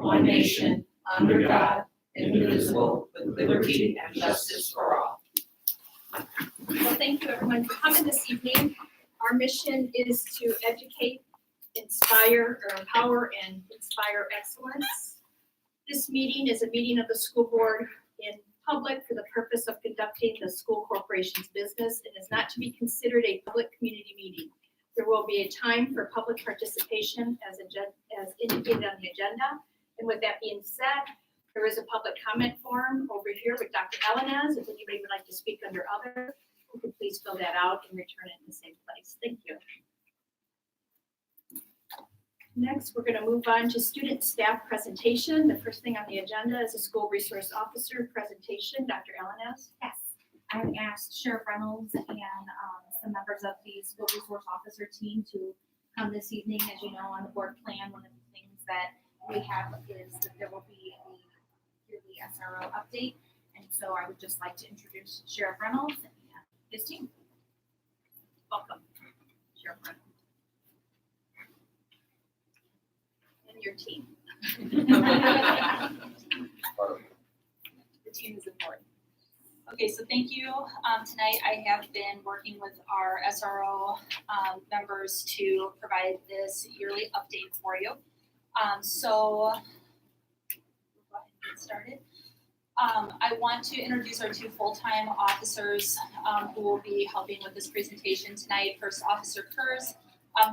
one nation, under God, indivisible, with liberty and justice for all. Well, thank you everyone for coming this evening. Our mission is to educate, inspire, or empower and inspire excellence. This meeting is a meeting of the school board in public for the purpose of conducting the school corporation's business and is not to be considered a public community meeting. There will be a time for public participation as indicated on the agenda. And with that being said, there is a public comment form over here with Dr. Elenaz. If anybody would like to speak under other, you can please fill that out and return it in the same place. Thank you. Next, we're going to move on to student staff presentation. The first thing on the agenda is a school resource officer presentation. Dr. Elenaz. Yes, I've asked Sheriff Reynolds and some members of the school resource officer team to come this evening. As you know, on the board plan, one of the things that we have is that there will be a yearly SRO update. And so I would just like to introduce Sheriff Reynolds and his team. Welcome, Sheriff Reynolds. And your team. The team is important. Okay, so thank you. Tonight I have been working with our SRO members to provide this yearly update for you. So we'll go ahead and get started. I want to introduce our two full-time officers who will be helping with this presentation tonight. First, Officer Kurz,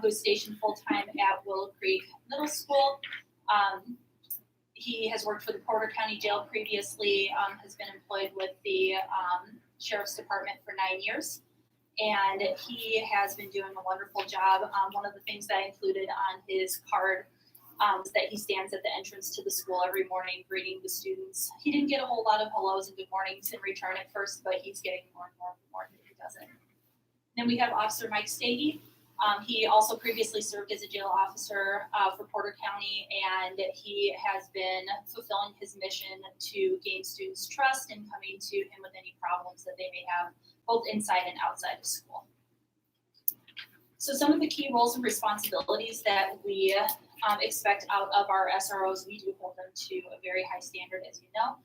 who is stationed full-time at Willow Creek Middle School. He has worked for the Porter County Jail previously, has been employed with the Sheriff's Department for 9 years, and he has been doing a wonderful job. One of the things that I included on his card is that he stands at the entrance to the school every morning greeting the students. He didn't get a whole lot of hellos and good mornings in return at first, but he's getting more and more that he does it. Then we have Officer Mike Stagey. He also previously served as a jail officer for Porter County, and he has been fulfilling his mission to gain students' trust and coming to him with any problems that they may have, both inside and outside of school. So some of the key roles and responsibilities that we expect out of our SROs, we do hold them to a very high standard, as you know.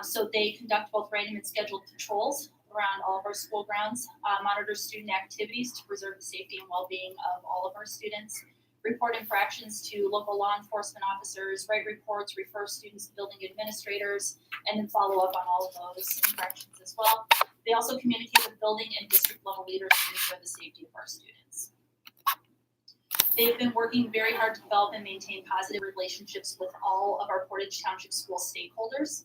So they conduct both random and scheduled patrols around all of our school grounds, monitor student activities to preserve the safety and well-being of all of our students, report infractions to local law enforcement officers, write reports, refer students to building administrators, and then follow up on all of those infractions as well. They also communicate with building and district level leaders to ensure the safety of our students. They've been working very hard to develop and maintain positive relationships with all of our Portage Township school stakeholders.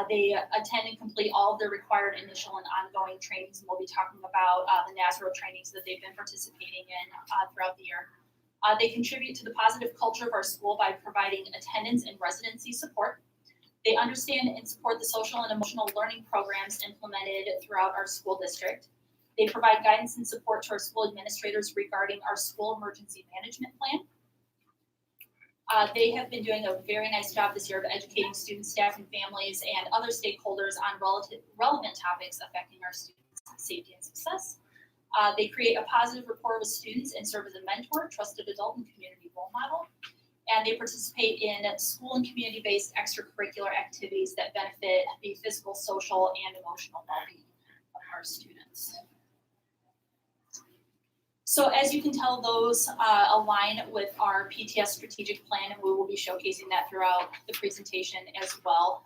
They attend and complete all of their required initial and ongoing trainings, and we'll be talking about the NASRO trainings that they've been participating in throughout the year. They contribute to the positive culture of our school by providing attendance and residency support. They understand and support the social and emotional learning programs implemented throughout our school district. They provide guidance and support to our school administrators regarding our school emergency management plan. They have been doing a very nice job this year of educating students, staff, and families and other stakeholders on relevant topics affecting our students' safety and success. They create a positive rapport with students and serve as a mentor, trusted adult, and community role model. And they participate in school and community-based extracurricular activities that benefit the physical, social, and emotional well-being of our students. So as you can tell, those align with our PTS strategic plan, and we will be showcasing that throughout the presentation as well.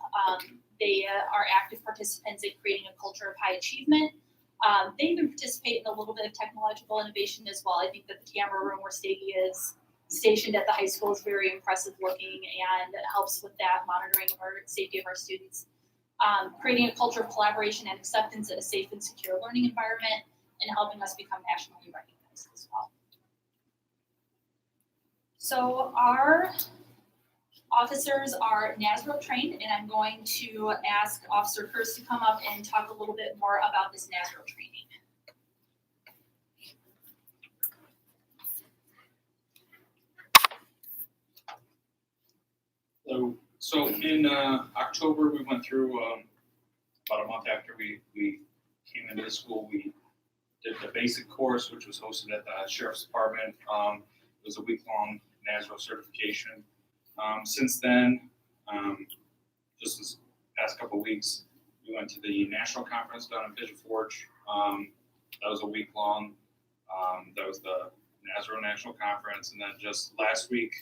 They are active participants in creating a culture of high achievement. They even participate in a little bit of technological innovation as well. I think that the camera room where Stagey is stationed at the high school is very impressive looking and helps with that monitoring of our safety of our students. Creating a culture of collaboration and acceptance in a safe and secure learning environment, and helping us become nationally recognized as well. So our officers are NASRO trained, and I'm going to ask Officer Kurz to come up and talk a little bit more about this NASRO training. So in October, we went through about a month after we came into the school. We did the basic course, which was hosted at the Sheriff's Department. It was a week-long NASRO certification. Since then, just this past couple weeks, we went to the national conference down in Pigeon Forge. That was a week long. That was the Nazareth National Conference, and then just last week,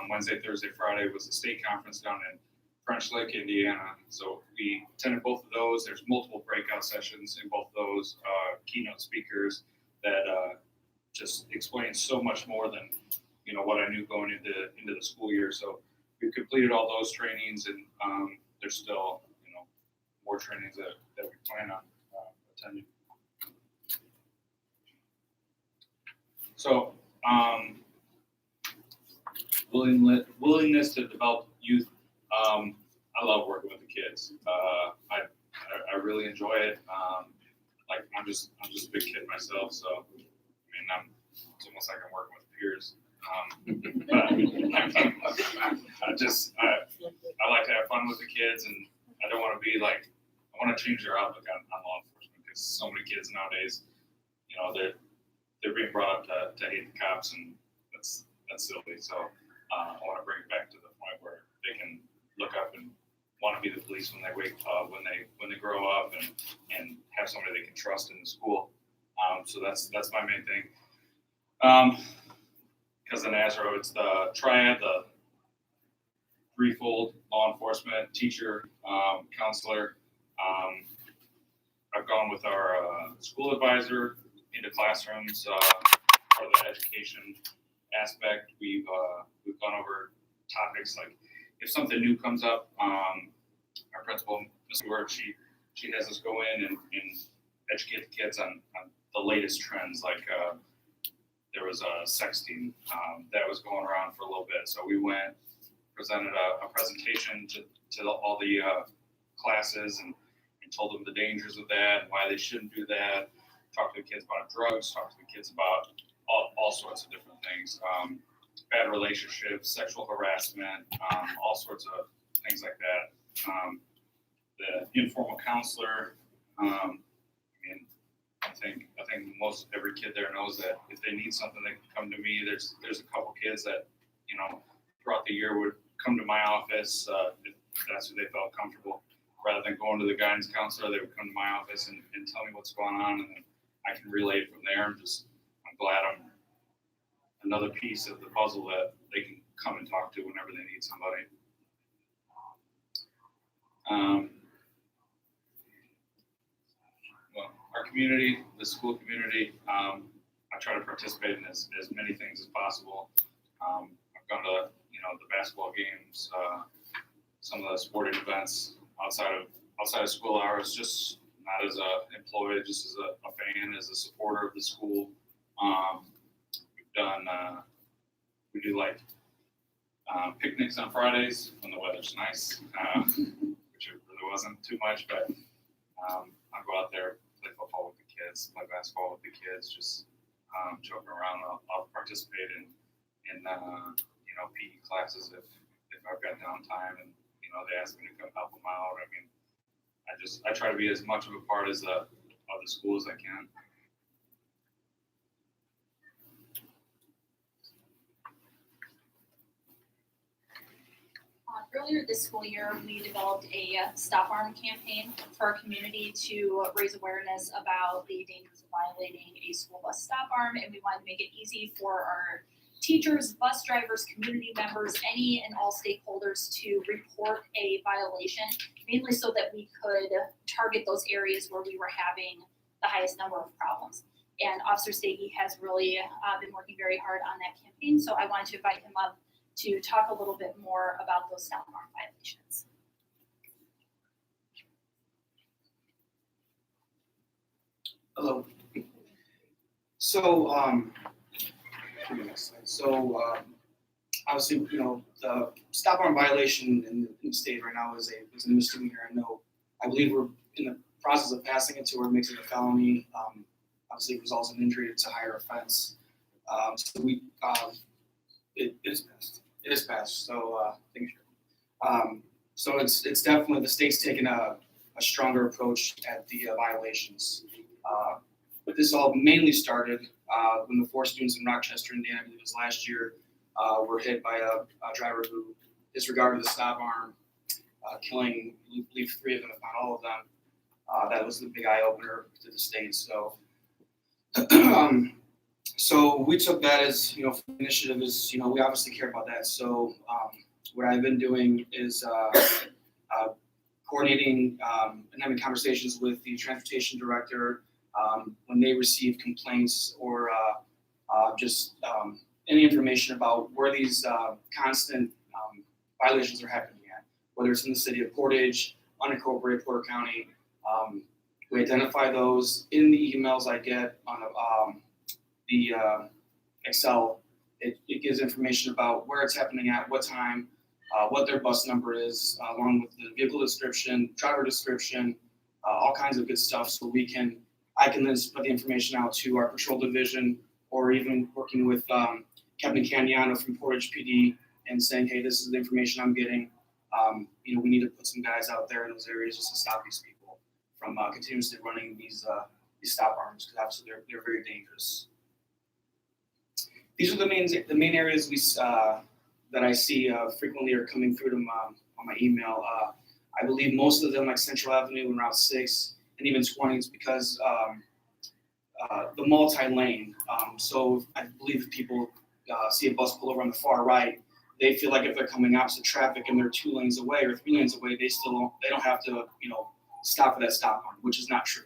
Wednesday, Thursday, Friday was the state conference down in French Lick, Indiana. So we attended both of those. There's multiple breakout sessions in both of those, keynote speakers that just explain so much more than what I knew going into the school year. So we've completed all those trainings, and there's still more trainings that we plan on attending. So willingness to develop youth. I love working with the kids. I really enjoy it. I'm just a big kid myself, so I mean, it's almost like I'm working with peers. But I like to have fun with the kids, and I don't want to be like, I want to change their outlook on law enforcement, because so many kids nowadays, they're being brought up to hate the cops, and that's silly. So I want to bring it back to the point where they can look up and want to be the police when they wake up, when they grow up, and have somebody they can trust in the school. So that's my main thing. Because in Nazareth, it's the triad, the threefold: law enforcement, teacher, counselor. I've gone with our school advisor into classrooms for the education aspect. We've gone over topics like, if something new comes up, our principal, Ms. Stewart, she has us go in and educate the kids on the latest trends. Like there was sexting that was going around for a little bit. So we went, presented a presentation to all the classes and told them the dangers of that and why they shouldn't do that. Talked to the kids about drugs, talked to the kids about all sorts of different things. Bad relationships, sexual harassment, all sorts of things like that. The informal counselor, and I think most every kid there knows that if they need something, they can come to me. There's a couple kids that throughout the year would come to my office if that's who they felt comfortable. Rather than going to the guidance counselor, they would come to my office and tell me what's going on, and then I can relay it from there. I'm glad I'm another piece of the puzzle that they can come and talk to whenever they need somebody. Well, our community, the school community, I try to participate in as many things as possible. I've gone to the basketball games, some of the sporting events outside of school hours, just not as a employee, just as a fan, as a supporter of the school. We do like picnics on Fridays when the weather's nice, which it really wasn't too much, but I'll go out there, play football with the kids, play basketball with the kids, just joking around. I'll participate in PE classes if I've got downtime and they ask me to come help them out. I mean, I try to be as much of a part of the school as I can. Earlier this school year, we developed a Stop Arm campaign for our community to raise awareness about the dangers of violating a school bus stop arm, and we wanted to make it easy for our teachers, bus drivers, community members, any and all stakeholders to report a violation, mainly so that we could target those areas where we were having the highest number of problems. And Officer Stagey has really been working very hard on that campaign, so I wanted to invite him up to talk a little bit more about those stop arm violations. Hello. So, obviously, the stop arm violation in the state right now is a misdemeanor. I believe we're in the process of passing it to where it makes it a felony. Obviously, it results in injury. It's a higher offense. It is passed. It is passed. So, thank you. So it's definitely the state's taken a stronger approach at the violations. But this all mainly started when the 4 students in Rochester, Indiana, I believe it was last year, were hit by a driver who disregarded the stop arm, killing, I believe, 3 of them, if not all of them. That was the big eye opener to the state. So, so we took that as, initiative is, we obviously care about that. So what I've been doing is coordinating and having conversations with the transportation director when they receive complaints or just any information about where these constant violations are happening at, whether it's in the city of Portage, unincorporated Porter County. We identify those in the emails I get on the Excel. It gives information about where it's happening at, what time, what their bus number is, along with the vehicle description, driver description, all kinds of good stuff. So I can then spread the information out to our patrol division, or even working with Captain Caniano from Portage PD and saying, hey, this is the information I'm getting. We need to put some guys out there in those areas just to stop these people from continuously running these stop arms, because obviously they're very dangerous. These are the main areas that I see frequently are coming through to on my email. I believe most of them, like Central Avenue and Route 6 and even 20, is because the multi-lane. So I believe if people see a bus pull over on the far right, they feel like if they're coming opposite traffic and they're 2 lanes away or 3 lanes away, they don't have to stop for that stop arm, which is not true.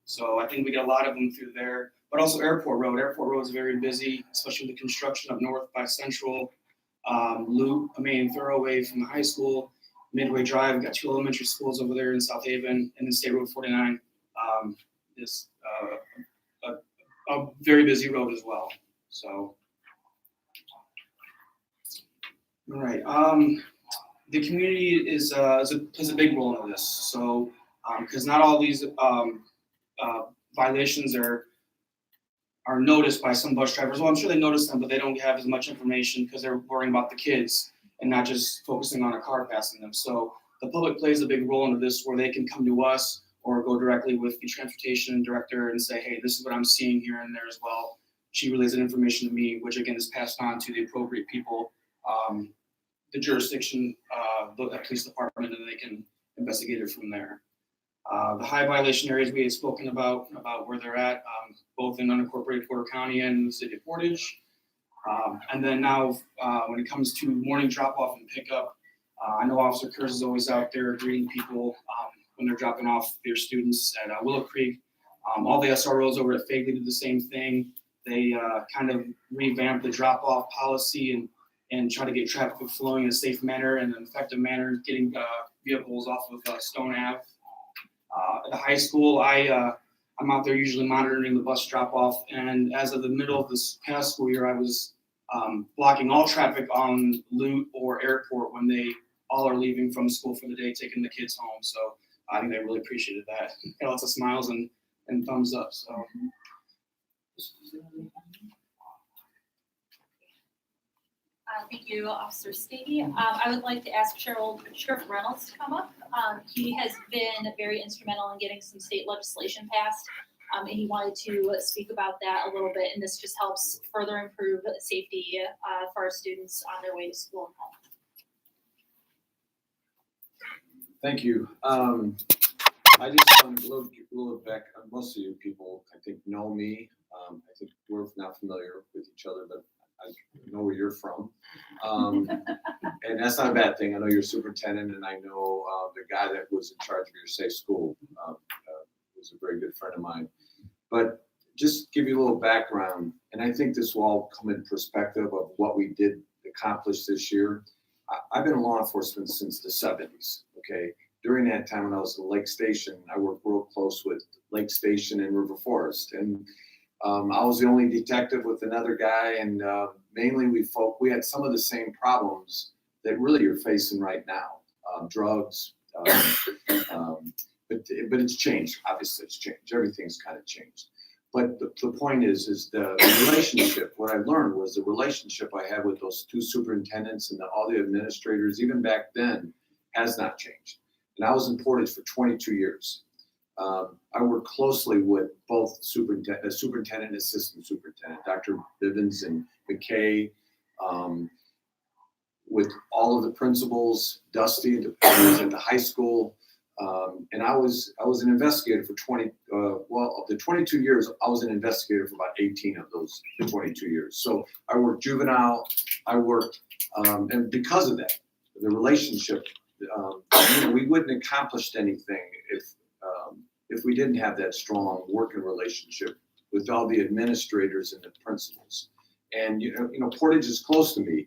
So I think we get a lot of them through there. But also Airport Road. Airport Road is very busy, especially with the construction up north by Central, Loop, a main thoroughway from the high school, Midway Drive. We've got 2 elementary schools over there in South Haven, and then State Road 49 is a very busy road as well. So, all right. The community plays a big role in this. So, because not all these violations are noticed by some bus drivers. Well, I'm sure they notice them, but they don't have as much information because they're worrying about the kids and not just focusing on a car passing them. So the public plays a big role into this, where they can come to us or go directly with the transportation director and say, hey, this is what I'm seeing here and there as well. She relays that information to me, which again is passed on to the appropriate people, the jurisdiction, the police department, and they can investigate it from there. The high violation areas we had spoken about where they're at, both in unincorporated Porter County and the city of Portage. And then now, when it comes to morning drop-off and pickup, I know Officer Kurz is always out there greeting people when they're dropping off their students at Willow Creek. All the SROs over at Fagley did the same thing. They kind of revamped the drop-off policy and try to get traffic flowing in a safe manner and an effective manner, getting vehicles off of Stone Ave. At the high school, I'm out there usually monitoring the bus drop-off, and as of the middle of this past school year, I was blocking all traffic on Loot or Airport when they all are leaving from school for the day, taking the kids home. So I think they really appreciated that. Got lots of smiles and thumbs up. So. Thank you, Officer Stady. I would like to ask Sheriff Reynolds to come up. He has been very instrumental in getting some state legislation passed, and he wanted to speak about that a little bit, and this just helps further improve safety for our students on their way to school and home. Thank you. I just want to look back. Most of you people, I think, know me. I think we're not familiar with each other, but I know where you're from. And that's not a bad thing. I know you're superintendent, and I know the guy that was in charge of your safe school was a very good friend of mine. But just give you a little background, and I think this will all come in perspective of what we did accomplish this year. I've been in law enforcement since the 70s, okay? During that time when I was at Lake Station, I worked real close with Lake Station and River Forest. And I was the only detective with another guy, and mainly we had some of the same problems that really you're facing right now, drugs, but it's changed. Obviously, it's changed. Everything's kind of changed. But the point is the relationship. What I learned was the relationship I had with those 2 superintendents and all the administrators, even back then, has not changed. And I was in Portage for 22 years. I worked closely with both superintendent, assistant superintendent, Dr. Bivens and McKay, with all of the principals, Dusty, I was at the high school, and I was an investigator for of the 22 years, I was an investigator for about 18 of those 22 years. So I worked juvenile, I worked, and because of that, the relationship, we wouldn't have accomplished anything if we didn't have that strong working relationship with all the administrators and the principals. And Portage is close to me.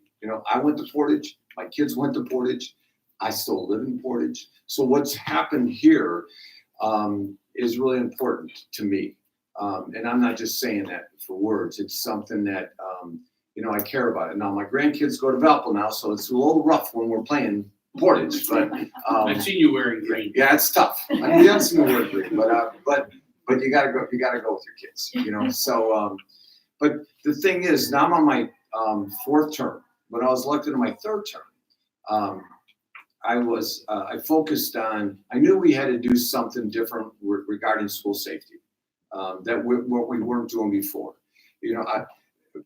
I went to Portage, my kids went to Portage, I still live in Portage. So what's happened here is really important to me. And I'm not just saying that for words, it's something that, I care about it. Now my grandkids go to Valpo now, so it's a little rough when we're playing Portage, but. I've seen you wearing green. Yeah, it's tough. I mean, you haven't seen me wear green, but you gotta go with your kids, So, but the thing is, now I'm on my fourth term. When I was elected in my third term, I focused on, I knew we had to do something different regarding school safety, what we weren't doing before.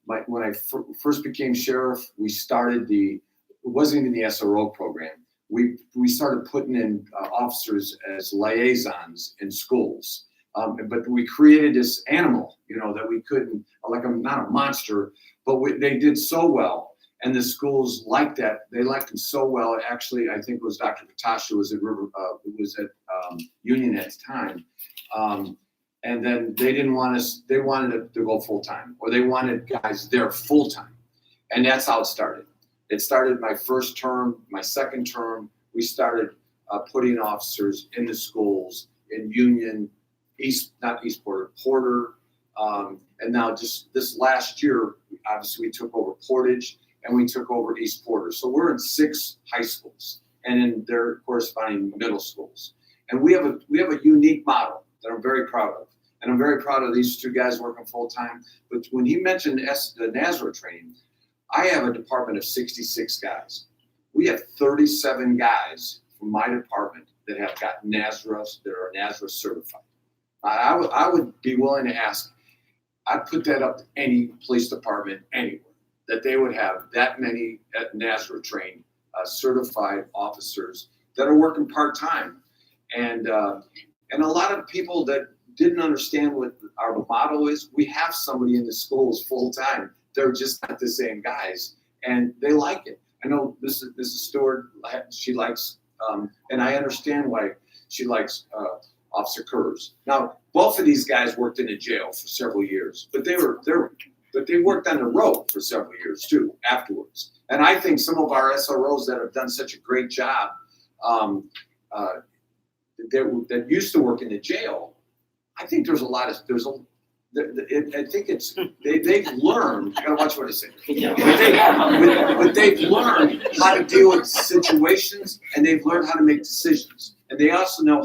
When I first became sheriff, we started it wasn't even the SRO program. We started putting in officers as liaisons in schools. But we created this animal, that we couldn't, not a monster, but they did so well. And the schools liked that. They liked them so well. Actually, I think it was Dr. Patasha was at Union at the time. And then they didn't want us, they wanted it to go full time, or they wanted guys there full time. And that's how it started. It started my first term, my second term, we started putting officers in the schools in Union, Porter. And now just this last year, obviously we took over Portage and we took over East Porter. So we're in 6 high schools and in their corresponding middle schools. And we have a unique model that I'm very proud of. And I'm very proud of these 2 guys working full time. But when he mentioned the NASRA training, I have a department of 66 guys. We have 37 guys from my department that have got NASRA, that are NASRA certified. I would be willing to ask, I'd put that up to any police department anywhere, that they would have that many NASRA trained certified officers that are working part-time. And a lot of people that didn't understand what our motto is, we have somebody in the schools full-time. They're just not the same guys, and they like it. I know Mrs. Stewart, she likes, and I understand why she likes Officer Kurz. Now, both of these guys worked in a jail for several years, but they worked on the road for several years too afterwards. And I think some of our SROs that have done such a great job, that used to work in the jail, I think they've learned. I gotta watch what I say. But they've learned how to deal with situations, and they've learned how to make decisions, and they also know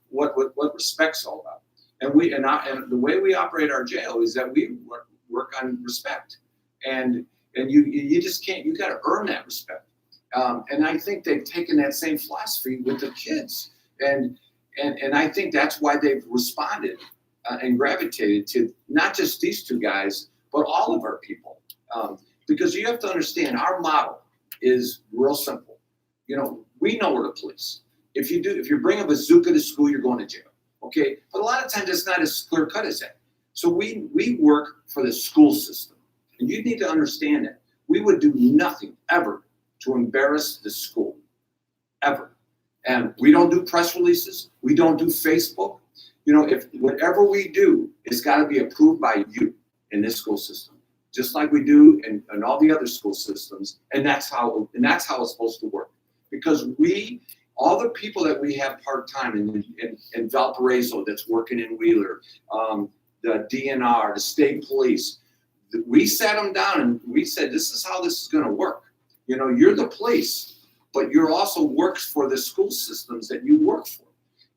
what respect's all about. And the way we operate our jail is that we work on respect, and you just can't. You got to earn that respect. And I think they've taken that same philosophy with the kids, and I think that's why they've responded and gravitated to not just these 2 guys, but all of our people. Because you have to understand, our model is real simple. We know we're the police. If you bring a bazooka to school, you're going to jail. Okay, but a lot of times it's not as clear cut as that. So we work for the school system, and you need to understand that we would do nothing ever to embarrass the school, ever. And we don't do press releases. We don't do Facebook. If whatever we do, it's got to be approved by you in this school system, just like we do in all the other school systems. And that's how it's supposed to work. Because all the people that we have part-time in Valparaiso that's working in Wheeler, the DNR, the state police, we sat them down and we said, this is how this is going to work. You're the police, but you're also works for the school systems that you work for.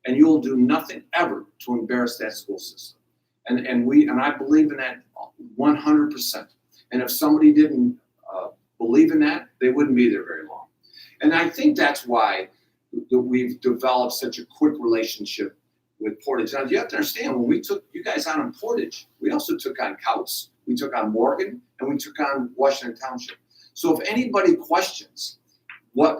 And you'll do nothing ever to embarrass that school system. And I believe in that 100%. And if somebody didn't believe in that, they wouldn't be there very long. And I think that's why we've developed such a quick relationship with Portage. Now, you have to understand, when we took you guys on Portage, we also took on Couts, we took on Morgan, and we took on Washington Township. So if anybody questions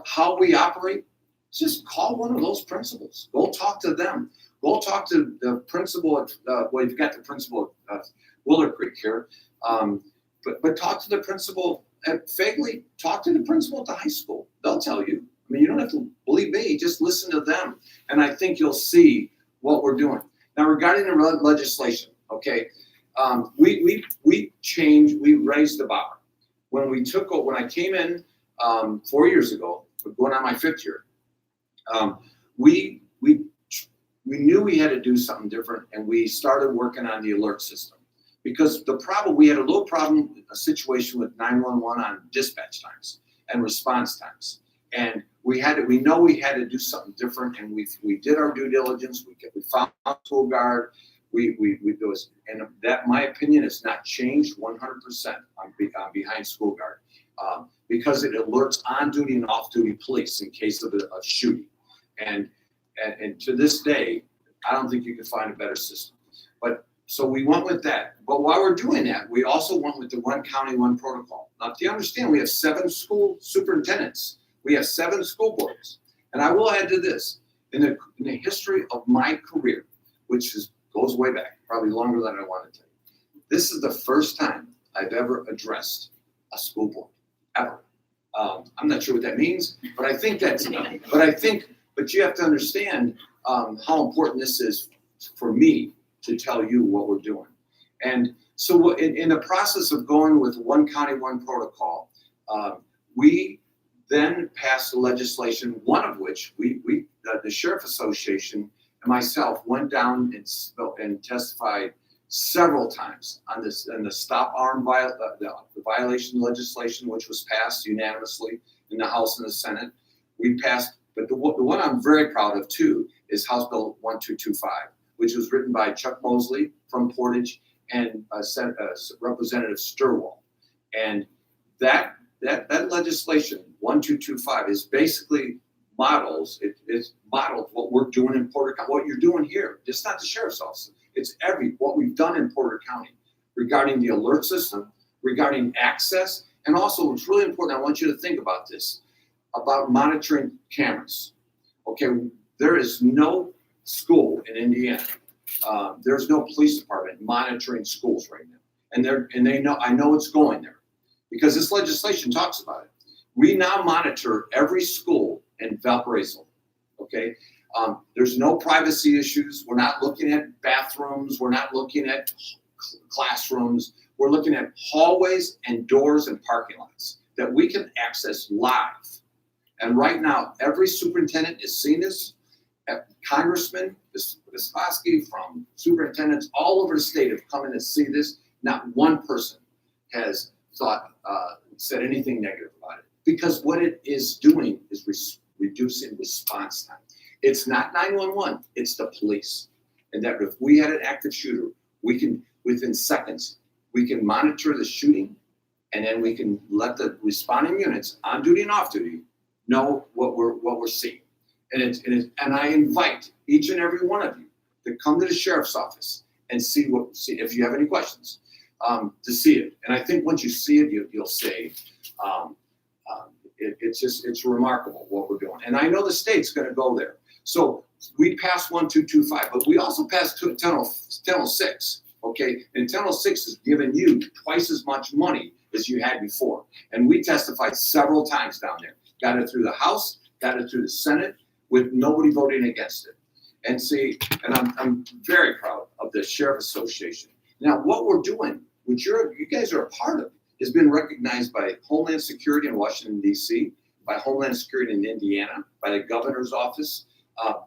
how we operate, just call one of those principals. Go talk to them. Go talk to the principal at, well, you've got the principal at Willard Creek here. But talk to the principal at Fagley. Talk to the principal at the high school. They'll tell you. I mean, you don't have to believe me. Just listen to them. And I think you'll see what we're doing. Now, regarding the legislation, okay, we raised the bar. When I came in 4 years ago, going on my 5th year, we knew we had to do something different, and we started working on the alert system. Because we had a situation with 911 on dispatch times and response times. And we know we had to do something different, and we did our due diligence. We found School Guard. And that, my opinion, has not changed 100%. I'm behind School Guard because it alerts on-duty and off-duty police in case of a shooting. And to this day, I don't think you can find a better system. So we went with that. But while we're doing that, we also went with the one county, one protocol. Now, do you understand? We have 7 school superintendents. We have 7 school boards. And I will add to this, in the history of my career, which goes way back, probably longer than I wanted to, this is the first time I've ever addressed a school board, ever. I'm not sure what that means, but I think that's enough. But you have to understand how important this is for me to tell you what we're doing. And so in the process of going with one county, one protocol, we then passed the legislation, one of which the Sheriff Association and myself went down and testified several times on this, and the stop arm the violation legislation, which was passed unanimously in the House and the Senate. We passed, but the one I'm very proud of too is House Bill 1225, which was written by Chuck Mosley from Portage and Representative Sturwell. And that legislation 1225 is basically it's modeled what we're doing in Porter County, what you're doing here. It's not the sheriff's office. It's what we've done in Porter County regarding the alert system, regarding access, and also it's really important. I want you to think about this, about monitoring cameras. Okay, there is no school in Indiana. There's no police department monitoring schools right now, and they know. I know it's going there because this legislation talks about it. We now monitor every school in Valparaiso. Okay, there's no privacy issues. We're not looking at bathrooms. We're not looking at classrooms. We're looking at hallways and doors and parking lots that we can access live. And right now, every superintendent is seeing this. Congressman Viscoski from superintendents all over the state have come in to see this. Not one person has said anything negative about it, because what it is doing is reducing response time. It's not 911, it's the police. And that if we had an active shooter, we can, within seconds, we can monitor the shooting, and then we can let the responding units on duty and off duty know what we're seeing. And I invite each and every one of you to come to the sheriff's office and see if you have any questions, to see it. And I think once you see it, you'll say, it's remarkable what we're doing. And I know the state's going to go there. So we passed 1225, but we also passed 1006. Okay, and 1006 is giving you twice as much money as you had before. And we testified several times down there. Got it through the House, got it through the Senate, with nobody voting against it. And I'm very proud of the Sheriff Association. Now, what we're doing, which you guys are a part of, has been recognized by Homeland Security in Washington, D.C., by Homeland Security in Indiana, by the governor's office,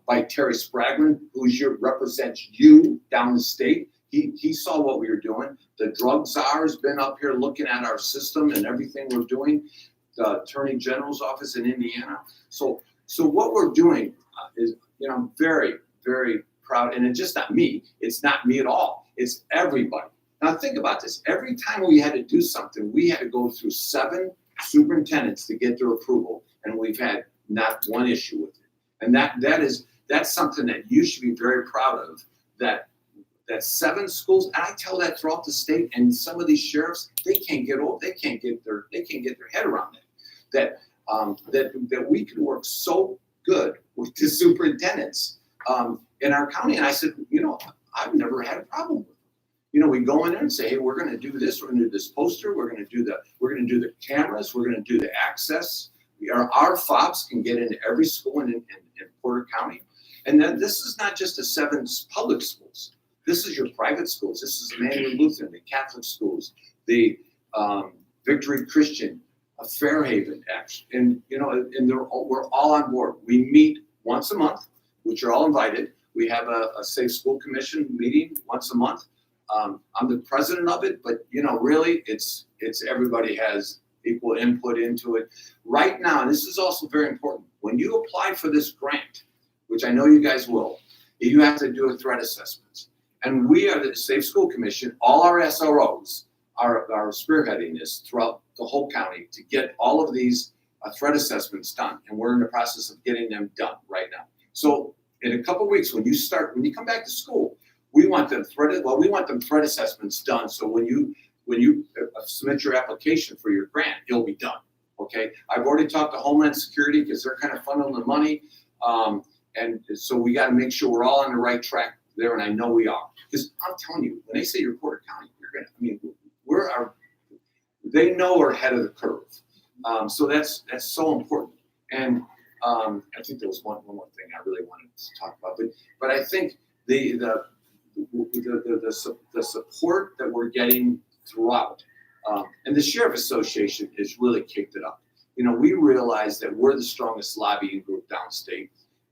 by Terry Spraglin, who represents you down the state. He saw what we were doing. The drug czar has been up here looking at our system and everything we're doing. The Attorney General's office in Indiana. So what we're doing is, I'm very, very proud. And it's just not me. It's not me at all. It's everybody. Now think about this. Every time we had to do something, we had to go through 7 superintendents to get their approval. And we've had not one issue with it. And that's something that you should be very proud of, that that 7 schools, and I tell that throughout the state, and some of these sheriffs, they can't get their head around it. That we can work so good with the superintendents in our county. And I said, I've never had a problem with them. We go in there and say, hey, we're going to do this. We're going to do this poster. We're going to do the cameras. We're going to do the access. Our fobs can get into every school in Porter County. And then this is not just the 7 public schools. This is your private schools. This is Emmanuel Lutheran, the Catholic schools, the Victory Christian, Fairhaven, actually, and we're all on board. We meet once a month, which are all invited. We have a Safe School Commission meeting once a month. I'm the president of it, but really, it's everybody has equal input into it. Right now, and this is also very important. When you apply for this grant, which I know you guys will, you have to do a threat assessment. And we are the Safe School Commission. All our SROs are spearheading this throughout the whole county to get all of these threat assessments done. And we're in the process of getting them done right now. So in a couple of weeks, when you come back to school, we want them threat assessments done. So when you submit your application for your grant, it'll be done. Okay. I've already talked to Homeland Security because they're kind of funneling the money. And so we got to make sure we're all on the right track there. And I know we are, because I'm telling you, when they say you're Porter County, they know we're ahead of the curve. So that's so important. And I think there was one more thing I really wanted to talk about, but I think the support that we're getting throughout, and the Sheriff Association has really kicked it up. We realize that we're the strongest lobbying group downstate,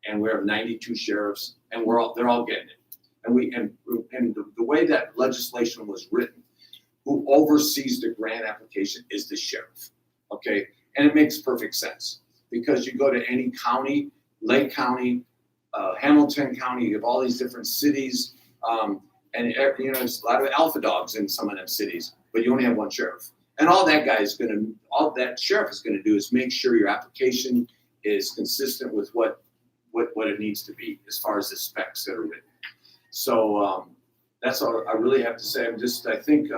and we have 92 sheriffs, and they're all getting it. And the way that legislation was written, who oversees the grant application is the sheriff. Okay, and it makes perfect sense, because you go to any county, Lake County, Hamilton County, you have all these different cities, and there's a lot of alpha dogs in some of them cities, but you only have one sheriff. And all that sheriff is gonna do is make sure your application is consistent with what it needs to be as far as the specs that are written. So that's all I really have to say. I think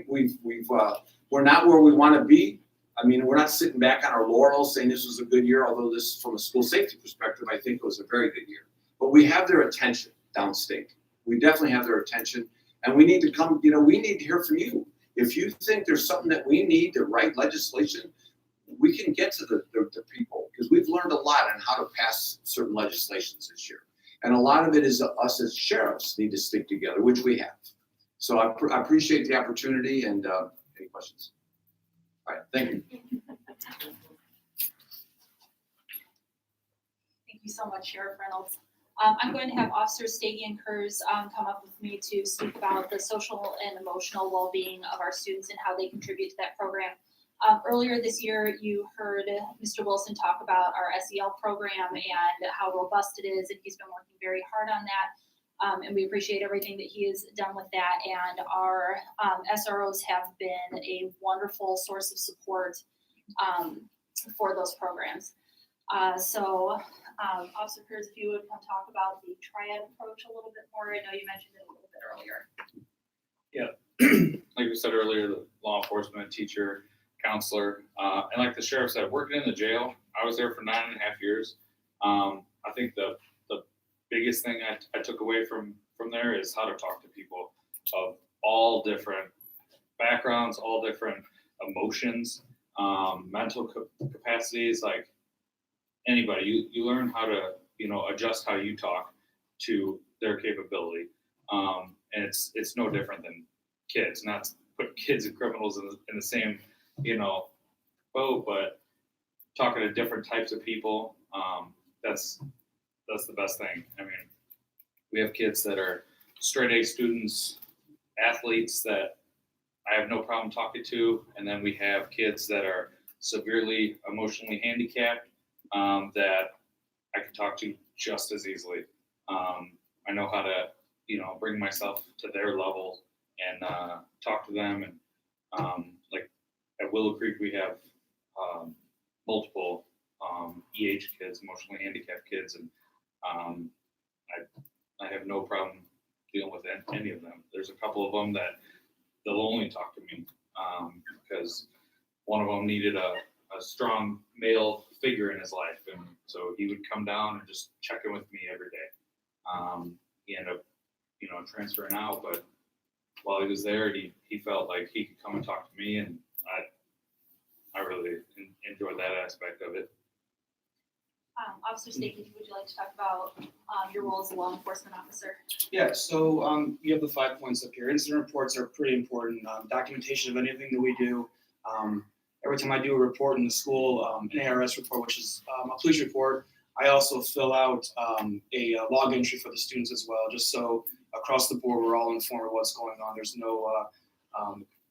we're not where we want to be. I mean, we're not sitting back on our laurels saying this was a good year, although this, from a school safety perspective, I think it was a very good year. But we have their attention downstate. We definitely have their attention, and we need to come, we need to hear from you. If you think there's something that we need to write legislation, we can get to the people, because we've learned a lot on how to pass certain legislations this year. And a lot of it is us as sheriffs need to stick together, which we have. So I appreciate the opportunity, and any questions? All right, thank you. Thank you so much, Sheriff Reynolds. I'm going to have Officer Stagian Kurz come up with me to speak about the social and emotional well-being of our students and how they contribute to that program. Earlier this year, you heard Mr. Wilson talk about our SEL program and how robust it is, and he's been working very hard on that. And we appreciate everything that he has done with that. And our SROs have been a wonderful source of support for those programs. Officer Kurz, if you would want to talk about the triad approach a little bit more. I know you mentioned it a little bit earlier. Yeah, like we said earlier, the law enforcement, teacher, counselor, and like the sheriff said, working in the jail, I was there for 9.5 years. I think the biggest thing I took away from there is how to talk to people of all different backgrounds, all different emotions, mental capacities, like anybody. You learn how to, adjust how you talk to their capability. And it's no different than kids, not to put kids and criminals in the same, boat, but talking to different types of people, that's the best thing. I mean, we have kids that are straight A students, athletes that I have no problem talking to, and then we have kids that are severely emotionally handicapped that I can talk to just as easily. I know how to, bring myself to their level and talk to them. And like at Willow Creek, we have multiple EH kids, emotionally handicapped kids, and I have no problem dealing with any of them. There's a couple of them that they'll only talk to me because one of them needed a strong male figure in his life, and so he would come down and just check in with me every day. He ended up, transferring out, but while he was there, he felt like he could come and talk to me, and I really enjoyed that aspect of it. Officer Stakey, would you like to talk about your role as a law enforcement officer? Yeah, so you have the 5 points up here. Incident reports are pretty important. Documentation of anything that we do. Every time I do a report in the school, an ARS report, which is a police report, I also fill out a log entry for the students as well, just so across the board we're all informed of what's going on. There's no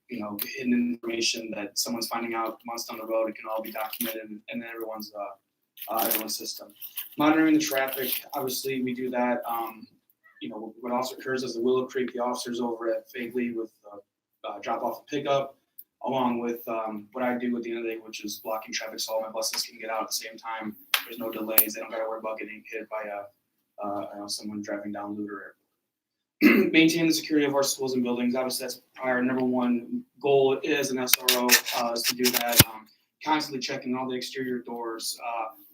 hidden information that someone's finding out months down the road. It can all be documented and then everyone's system. Monitoring the traffic, obviously we do that. What also occurs is the Willow Creek, the officers over at Fagley with drop off and pickup, along with what I do at the end of the day, which is blocking traffic so all my buses can get out at the same time. There's no delays. They don't got to worry about getting hit by someone driving down Luter Airport. Maintain the security of our schools and buildings. Obviously, that's our number one goal as an SRO is to do that. Constantly checking all the exterior doors.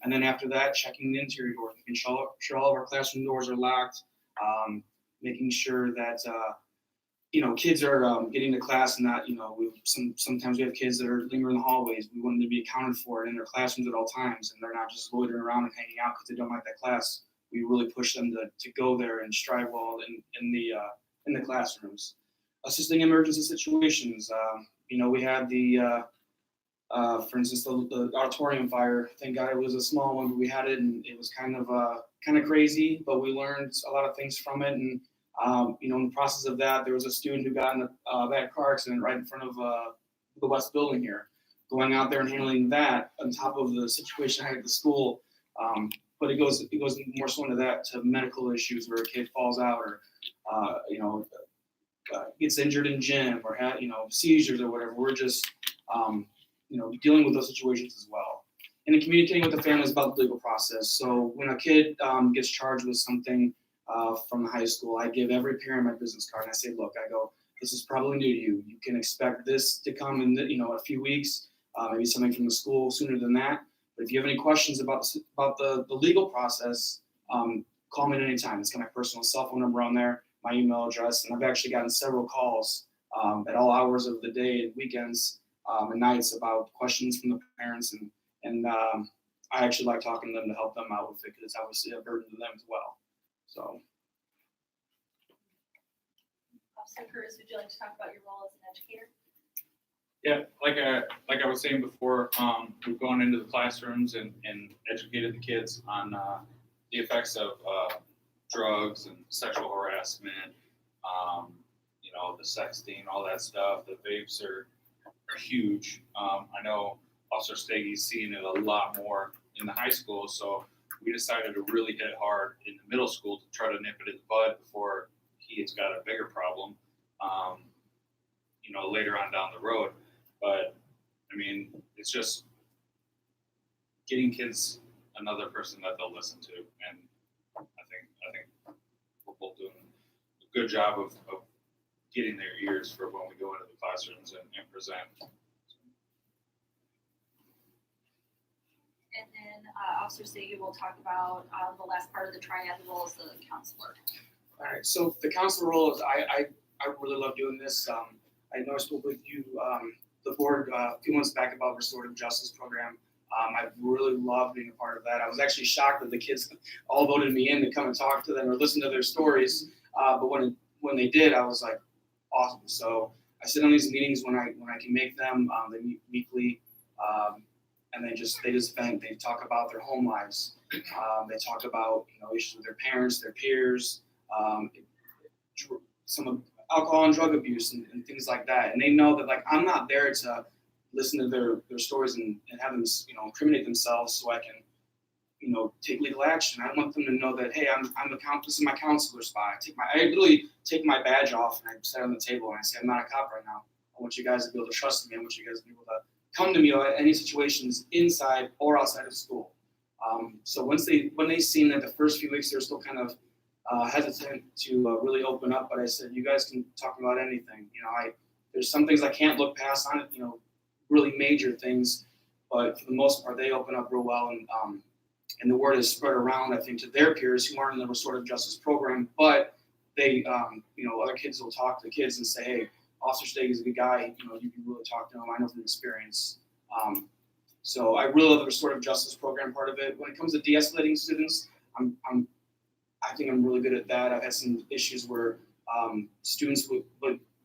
And then after that, checking the interior doors, making sure all of our classroom doors are locked, making sure that, kids are getting to class and not, sometimes we have kids that are lingering in the hallways. We want them to be accounted for in their classrooms at all times, and they're not just loitering around and hanging out because they don't like that class. We really push them to go there and strive well in the classrooms. Assisting emergency situations. We had for instance, the auditorium fire. Thank God it was a small one, but we had it, and it was kind of crazy. But we learned a lot of things from it, and in the process of that, there was a student who got in a bad car accident right in front of the West Building here. Going out there and handling that on top of the situation I had at the school, but it goes more so into that to medical issues where a kid falls out or gets injured in gym or seizures or whatever. We're just dealing with those situations as well. And then communicating with the families about the legal process. So when a kid gets charged with something from the high school, I give every parent my business card and I say, look, this is probably new to you. You can expect this to come in a few weeks, maybe something from the school sooner than that. But if you have any questions about the legal process, call me at any time. It's got my personal cell phone number on there, my email address, and I've actually gotten several calls at all hours of the day and weekends and nights about questions from the parents, and I actually like talking to them to help them out with it because it's obviously a burden to them as well. So. Officer Curtis, would you like to talk about your role as an educator? Yeah, like I was saying before, we've gone into the classrooms and educated the kids on the effects of drugs and sexual harassment, the sexting, all that stuff. The vapes are huge. I know Officer Steggy's seeing it a lot more in the high school, so we decided to really hit it hard in the middle school to try to nip it in the bud before he's got a bigger problem, later on down the road. But it's just getting kids another person that they'll listen to, and I think we're both doing a good job of getting their ears for when we go into the classrooms and present. And then Officer Steggy will talk about the last part of the triad, the role as the counselor. All right, so the counselor role is I really love doing this. I know I spoke with you, the board, a few months back about restorative justice program. I really love being a part of that. I was actually shocked that the kids all voted me in to come and talk to them or listen to their stories. But when they did, I was like, awesome. So I sit on these meetings when I can make them. They meet weekly, and they just vent. They talk about their home lives. They talk about issues with their parents, their peers, some of alcohol and drug abuse and things like that. And they know that I'm not there to listen to their stories and have them incriminate themselves so I can take legal action. I want them to know that, hey, this is my counselor spot. I literally take my badge off and I sit on the table and I say, I'm not a cop right now. I want you guys to be able to trust me. I want you guys to be able to come to me at any situations inside or outside of school. So when they seen that the first few weeks they're still kind of hesitant to really open up, but I said, you guys can talk about anything. There's some things I can't look past on it, really major things, but for the most part, they open up real well, and the word is spread around, I think, to their peers who aren't in the restorative justice program, but they, other kids will talk to kids and say, hey, Officer Stege is a good guy, you can really talk to him, I know from experience. So I really love the restorative justice program part of it. When it comes to de-escalating students, I think I'm really good at that. I've had some issues where students would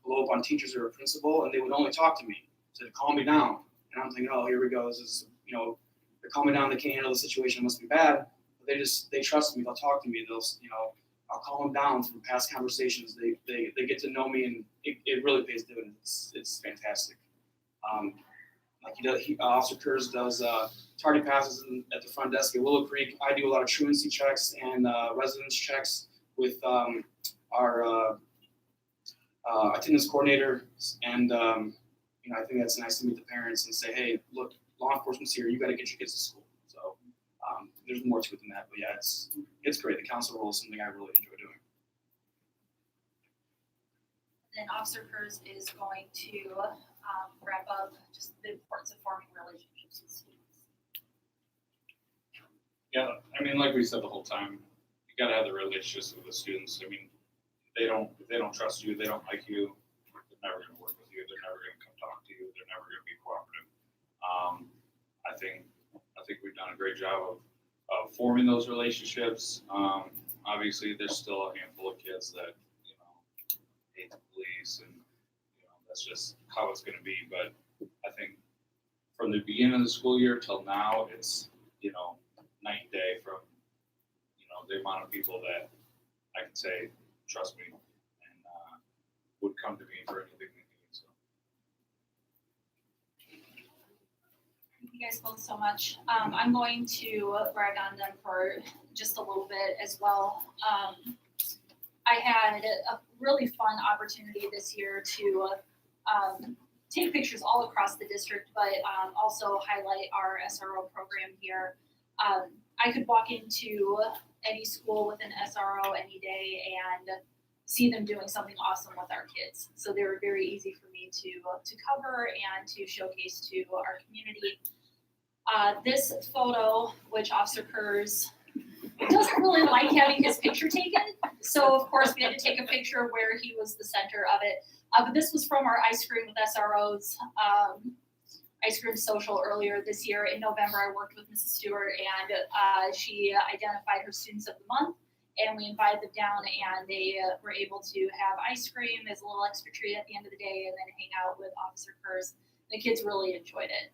blow up on teachers or a principal, and they would only talk to me to calm me down. And I'm thinking, oh, here we go. This is, they're calming down. They can't handle the situation. It must be bad. But they trust me. They'll talk to me. I'll calm them down from past conversations. They get to know me, and it really pays dividends. It's fantastic. Officer Kurz does tardy passes at the front desk at Willow Creek. I do a lot of truancy checks and residence checks with our attendance coordinator, and I think that's nice to meet the parents and say, hey, look, law enforcement's here. You got to get your kids to school. So there's more to it than that, but yeah, it's great. The council role is something I really enjoy doing. Then Officer Kurz is going to wrap up just the importance of forming relationships with students. Yeah, I mean, like we said the whole time, you gotta have the relationships with the students. I mean, if they don't trust you, they don't like you, they're never gonna work with you, they're never gonna come talk to you, they're never gonna be cooperative. I think we've done a great job of forming those relationships. Obviously there's still a handful of kids that, hate the police, and that's just how it's gonna be. But I think from the beginning of the school year till now, it's, night and day from, the amount of people that I can say, trust me, and would come to me for anything they need. So. Thank you guys both so much. I'm going to brag on them for just a little bit as well. I had a really fun opportunity this year to take pictures all across the district, but also highlight our SRO program here. I could walk into any school with an SRO any day and see them doing something awesome with our kids. So they were very easy for me to cover and to showcase to our community. This photo, which Officer Kurz doesn't really like having his picture taken, so of course we had to take a picture where he was the center of it. But this was from our Ice Cream with SROs Ice Cream Social earlier this year. In November, I worked with Mrs. Stewart, and she identified her students of the month, and we invited them down, and they were able to have ice cream as a little extra treat at the end of the day, and then hang out with Officer Kurz. The kids really enjoyed it.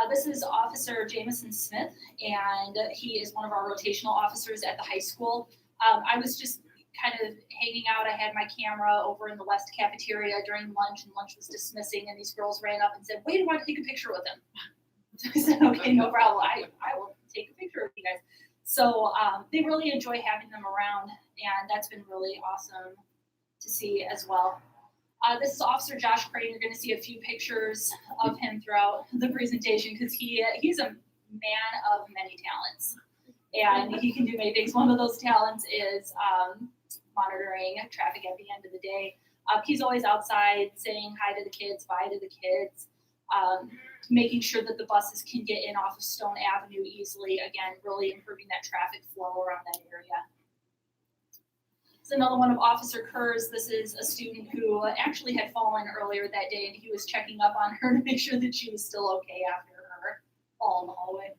This is Officer Jameson Smith, and he is one of our rotational officers at the high school. I was just kind of hanging out. I had my camera over in the West cafeteria during lunch, and lunch was dismissing, and these girls ran up and said, wait, I want to take a picture with him. So I said, okay, no problem. I will take a picture with you guys. So they really enjoy having them around, and that's been really awesome to see as well. This is Officer Josh Crane. You're going to see a few pictures of him throughout the presentation because he's a man of many talents, and he can do many things. One of those talents is monitoring traffic at the end of the day. He's always outside saying hi to the kids, bye to the kids, making sure that the buses can get in off of Stone Avenue easily. Again, really improving that traffic flow around that area. It's another one of Officer Kurz. This is a student who actually had fallen earlier that day, and he was checking up on her to make sure that she was still okay after her fall in the hallway.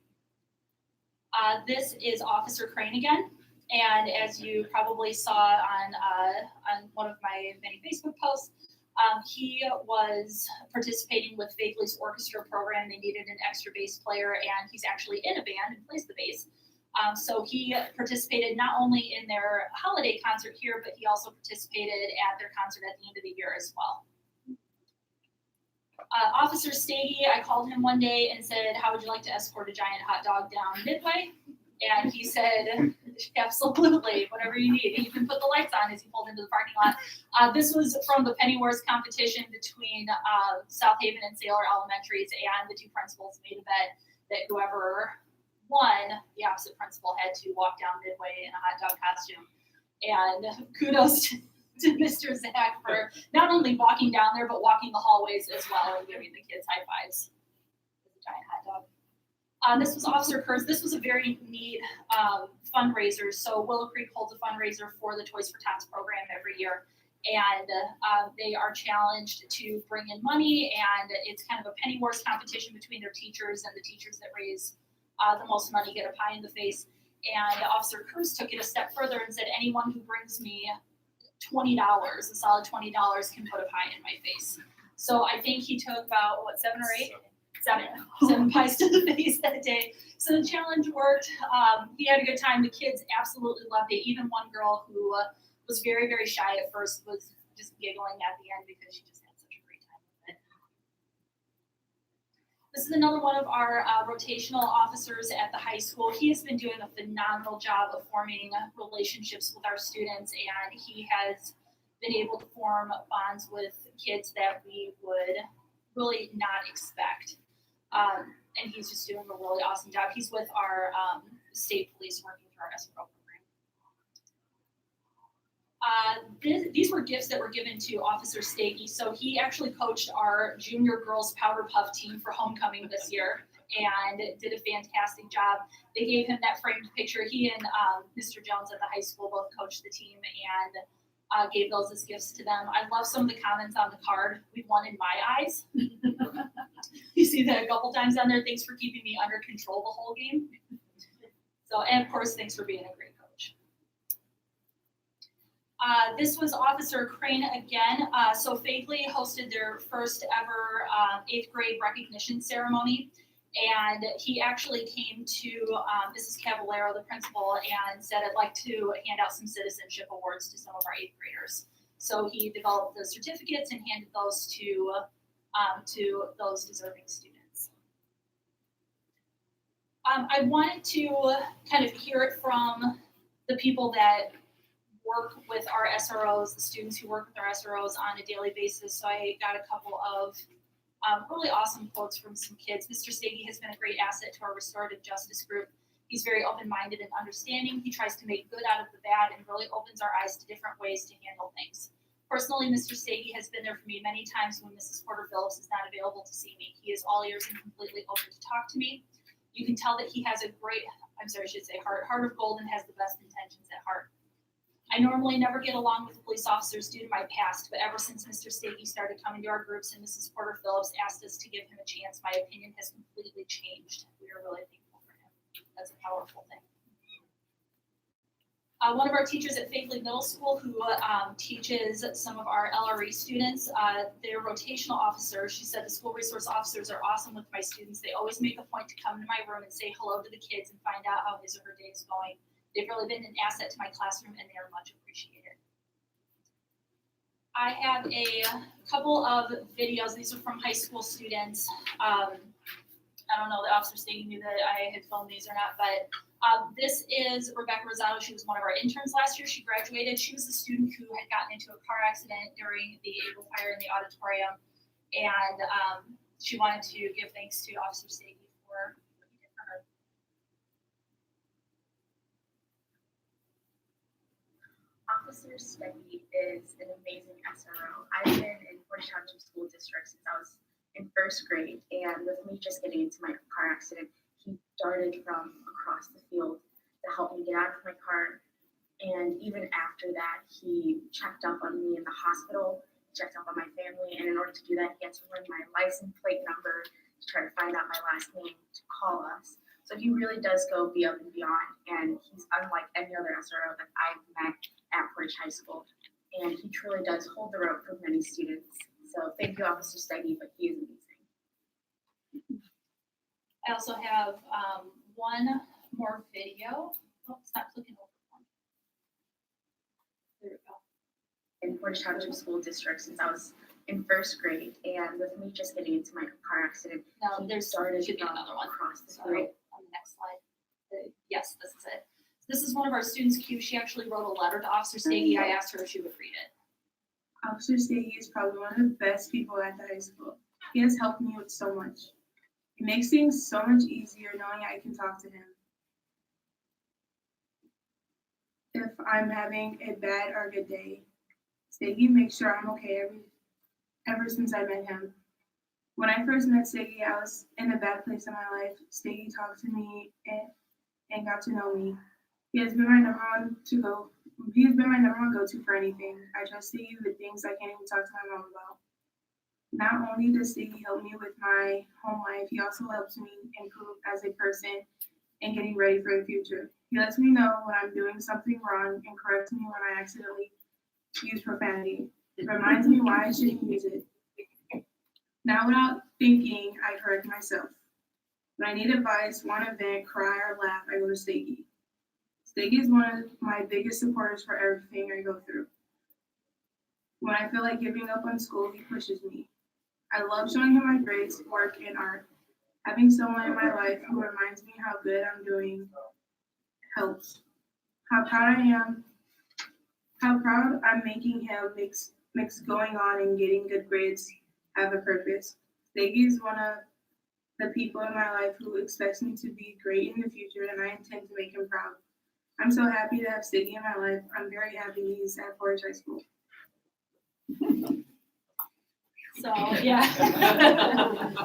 This is Officer Crane again. And as you probably saw on one of my many Facebook posts, he was participating with Fakeley's orchestra program. They needed an extra bass player, and he's actually in a band and plays the bass. So he participated not only in their holiday concert here, but he also participated at their concert at the end of the year as well. Officer Stege, I called him one day and said, how would you like to escort a giant hot dog down Midway? And he said, absolutely, whatever you need. He even put the lights on as he pulled into the parking lot. This was from the Pennyworth competition between South Haven and Sailor Elementaries, and the two principals made a bet that whoever one, the opposite principal had to walk down midway in a hot dog costume. And kudos to Mr. Zach for not only walking down there, but walking the hallways as well and giving the kids high fives with a giant hot dog. This was Officer Kurz. This was a very neat fundraiser. So Willow Creek holds a fundraiser for the Toys for Tots program every year. And they are challenged to bring in money, and it's kind of a penny wars competition between their teachers, and the teachers that raise the most money get a pie in the face. And Officer Kurz took it a step further and said, anyone who brings me $20, a solid $20, can put a pie in my face. So I think he took about, seven or eight? Seven pies to the face that day. So the challenge worked. He had a good time. The kids absolutely loved it. Even one girl who was very, very shy at first was just giggling at the end because she just had such a great time with it. This is another one of our rotational officers at the high school. He has been doing a phenomenal job of forming relationships with our students, and he has been able to form bonds with kids that we would really not expect. And he's just doing a really awesome job. He's with our state police working through our SRO program. These were gifts that were given to Officer Stagey. So he actually coached our junior girls powder puff team for homecoming this year and did a fantastic job. They gave him that framed picture. He and Mr. Jones at the high school both coached the team and gave those as gifts to them. I love some of the comments on the card. We won in my eyes. You see that a couple times on there. Thanks for keeping me under control the whole game. So, and of course, thanks for being a great coach. This was Officer Crane again. So Fagley hosted their first ever 8th grade recognition ceremony. And he actually came to Mrs. Cavallero, the principal, and said, I'd like to hand out some citizenship awards to some of our 8th graders. So he developed the certificates and handed those to those deserving students. I wanted to kind of hear it from the people that work with our SROs, the students who work with our SROs on a daily basis. So I got a couple of really awesome quotes from some kids. Mr. Stagey has been a great asset to our restorative justice group. He's very open-minded and understanding. He tries to make good out of the bad and really opens our eyes to different ways to handle things. Personally, Mr. Stagey has been there for me many times when Mrs. Porter Phillips is not available to see me. He is all ears and completely open to talk to me. You can tell that he has a great, heart of gold and has the best intentions at heart. I normally never get along with police officers due to my past, but ever since Mr. Stagey started coming to our groups and Mrs. Porter Phillips asked us to give him a chance, my opinion has completely changed. We are really thankful for him. That's a powerful thing. One of our teachers at Fagley Middle School who teaches some of our LRE students, they're rotational officers. She said the school resource officers are awesome with my students. They always make a point to come to my room and say hello to the kids and find out how his or her day is going. They've really been an asset to my classroom and they are much appreciated. I have a couple of videos. These are from high school students. I don't know, the Officer Stagey knew that I had filmed these or not, but this is Rebecca Rosado. She was one of our interns last year. She graduated. She was a student who had gotten into a car accident during the April fire in the auditorium. And she wanted to give thanks to Officer Stagey for what he did for her. Officer Stagey is an amazing SRO. I've been in Portage Township School District since I was in 1st grade, and with me just getting into my car accident, he darted from across the field to help me get out of my car. And even after that, he checked up on me in the hospital, checked up on my family, and in order to do that, he had to run my license plate number to try to find out my last name to call us. So he really does go above and beyond, and he's unlike any other SRO that I've met at Portage High School. And he truly does hold the rope for many students. So thank you, Officer Stagey, but he is amazing. I also have one more video. Oh, stop clicking over one. There we go. In Portage Township School District since I was in 1st grade, and with me just getting into my car accident, No, he there started should be from another one. across the Sorry, field. on the next slide. Yes, this is it. This is one of our students' Q. She actually wrote a letter to Officer Stagey. I asked her if she would read it. Officer Stagey is probably one of the best people at the high school. He has helped me with so much. It makes things so much easier knowing I can talk to him. I'm having a bad or good day. Steggy makes sure I'm okay ever since I met him. When I first met Steggy, I was in a bad place in my life. Steggy talked to me and got to know me. He has been my number one go-to for anything. I trust Steggy with things I can't even talk to my mom about. Not only does Steggy help me with my home life, he also helps me improve as a person and getting ready for the future. He lets me know when I'm doing something wrong and corrects me when I accidentally use profanity. It reminds me why I shouldn't use it. Now, without thinking, I correct myself. When I need advice, want to vent, cry, or laugh, I go to Steggy. Steggy is one of my biggest supporters for everything I go through. When I feel like giving up on school, he pushes me. I love showing him my grades, work, and art. Having someone in my life who reminds me how good I'm doing helps. How proud I'm making him makes going on and getting good grades have a purpose. Steggy is one of the people in my life who expects me to be great in the future, and I intend to make him proud. I'm so happy to have Steggy in my life. I'm very happy he's at Portage High School. So, yeah.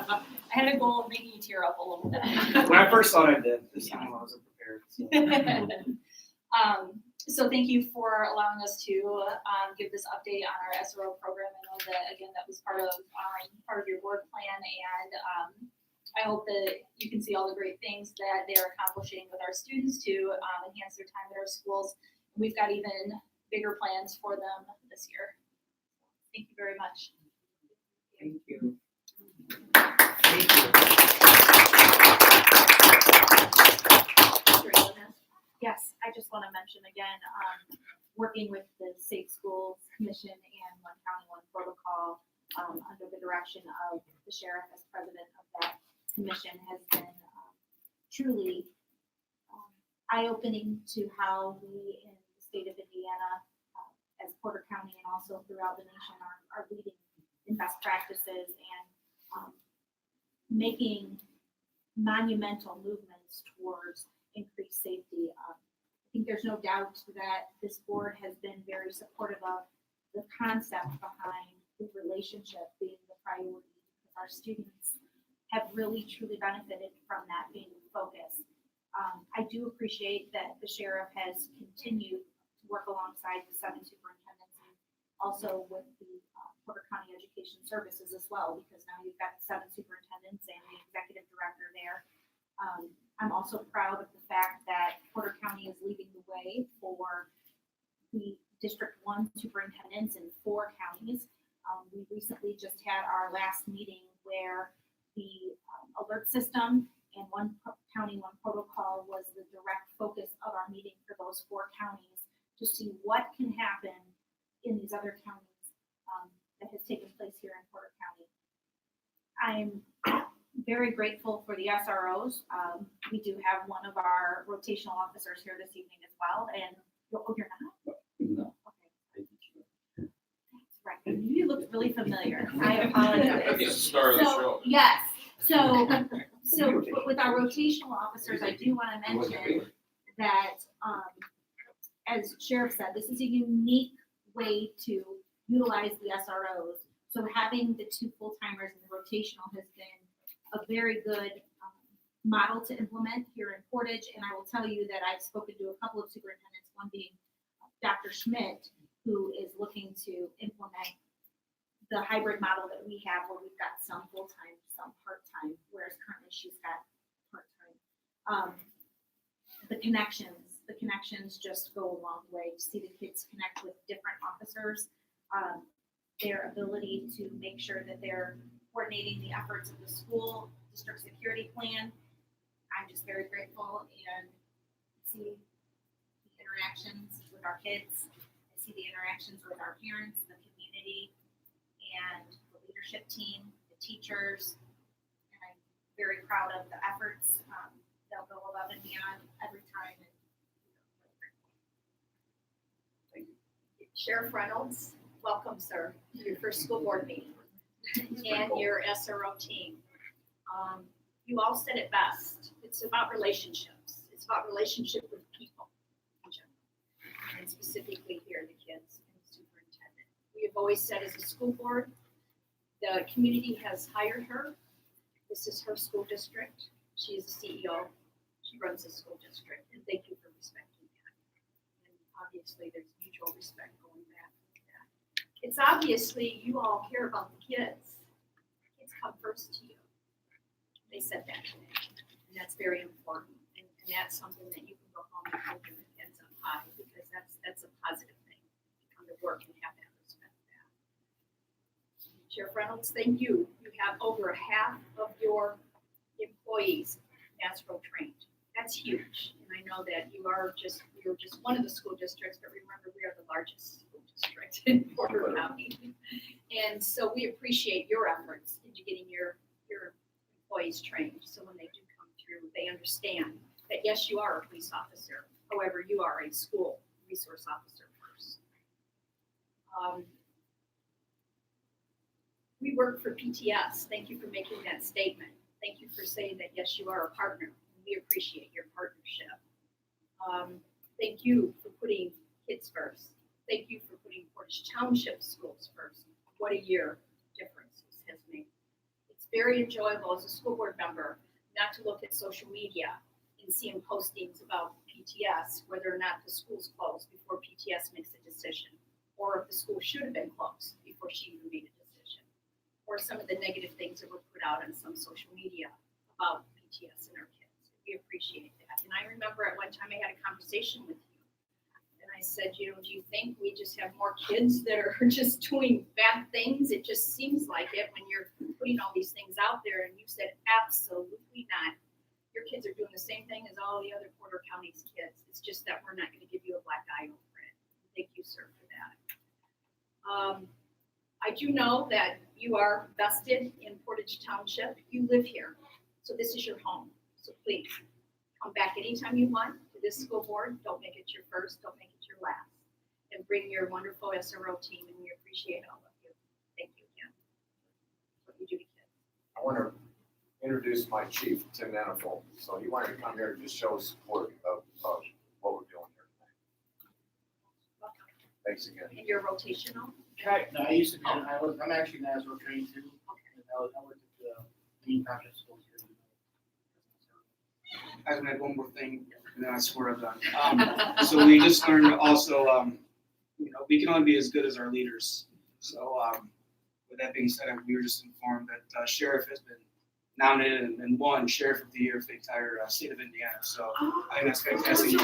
I had a goal of making you tear up a little bit. When I first thought I did, this time I wasn't prepared. So thank you for allowing us to give this update on our SRO program. I know that, again, that was part of your board plan, and I hope that you can see all the great things that they're accomplishing with our students to enhance their time at our schools. We've got even bigger plans for them this year. Thank you very much. Thank you. Yes, I just want to mention again, working with the Safe Schools Commission and One County, One Protocol, under the direction of the sheriff as president of that commission has been truly eye-opening to how we in the state of Indiana, as Porter County and also throughout the nation are leading in best practices and making monumental movements towards increased safety. I think there's no doubt that this board has been very supportive of the concept behind the relationship being the priority, because our students have really truly benefited from that being the focus. I do appreciate that the sheriff has continued to work alongside the 7 superintendents and also with the Porter County Education Services as well, because now you've got 7 superintendents and the executive director there. I'm also proud of the fact that Porter County is leading the way for the District 1 superintendents in 4 counties. We recently just had our last meeting where the alert system and One County, One Protocol was the direct focus of our meeting for those 4 counties to see what can happen in these other counties that has taken place here in Porter County. I'm very grateful for the SROs. We do have one of our rotational officers here this evening as well, and you're not? No. Okay. That's right. You look really familiar. I apologize. He's the star of the show. Yes. So with our rotational officers, I do want to mention that, as Sheriff said, this is a unique way to utilize the SROs. So having the 2 full-timers in the rotational has been a very good model to implement here in Portage. And I will tell you that I've spoken to a couple of superintendents, one being Dr. Schmidt, who is looking to implement the hybrid model that we have, where we've got some full-time, some part-time, whereas currently she's got part-time. The connections just go a long way to see the kids connect with different officers. Their ability to make sure that they're coordinating the efforts of the school district security plan. I'm just very grateful and see the interactions with our kids. I see the interactions with our parents, the community, and the leadership team, the teachers. And I'm very proud of the efforts. They'll go above and beyond every time. Thank you. Sheriff Reynolds, welcome, sir, to your first school board meeting and your SRO team. You all said it best. It's about relationships. It's about relationship with people in general. and specifically here, the kids and the superintendent. We have always said as a school board, the community has hired her. This is her school district. She is the CEO. She runs the school district, and thank you for respecting that. And obviously, there's mutual respect going back to that. It's obviously you all care about the kids. Kids come first to you. They said that today, and that's very important. And that's something that you can go home and hold your heads up high, because that's a positive thing. You come to work and have that respect back. Sheriff Reynolds, thank you. You have over half of your employees NASRO trained. That's huge. And I know that you're just one of the school districts, but remember, we are the largest school district in Porter County. And so we appreciate your efforts into getting your employees trained. So when they do come through, they understand that yes, you are a police officer. However, you are a school resource officer first. We work for PTS. Thank you for making that statement. Thank you for saying that yes, you are a partner. We appreciate your partnership. Thank you for putting kids first. Thank you for putting Portage Township schools first. What a year difference this has made. It's very enjoyable as a school board member not to look at social media and seeing postings about PTS, whether or not the school's closed before PTS makes a decision, or if the school should have been closed before she even made a decision, or some of the negative things that were put out on some social media about PTS and our kids. We appreciate that. And I remember at one time I had a conversation with you, and I said, do you think we just have more kids that are just doing bad things? It just seems like it when you're putting all these things out there. And you said, absolutely not. Your kids are doing the same thing as all the other Porter County's kids. It's just that we're not going to give you a black eye over it. Thank you, sir, for that. I do know that you are vested in Portage Township. You live here, so this is your home. So please come back anytime you want to this school board. Don't make it your first. Don't make it your last. And bring your wonderful SRO team, and we appreciate all of you. Thank you again. What you do to kids. I want to introduce my chief, Tim Manifold. So he wanted to come here and just show support of what we're doing here tonight. Thanks again. And you're rotational? No, I used to be, I'm actually NASRO trained too. And I worked at the Green Township Schools here. I was gonna add one more thing, and then I swear I'm done. So we just learned also, we can only be as good as our leaders. So with that being said, we were just informed that Sheriff has been nominated and won Sheriff of the Year for the entire state of Indiana. So I think that's fantastic.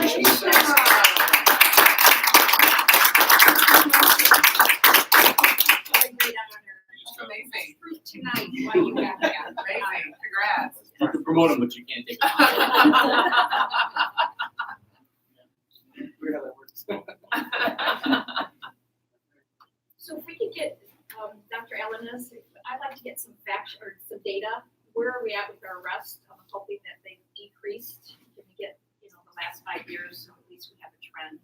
Amazing. Tonight, while you have that. Amazing. Congrats. You can promote them, but you can't take them. Weird how that works. So if we could get Dr. Alanis, I'd like to get some facts or some data. Where are we at with our arrests? I'm hoping that they've decreased. Can we get, the last 5 years, so at least we have a trend,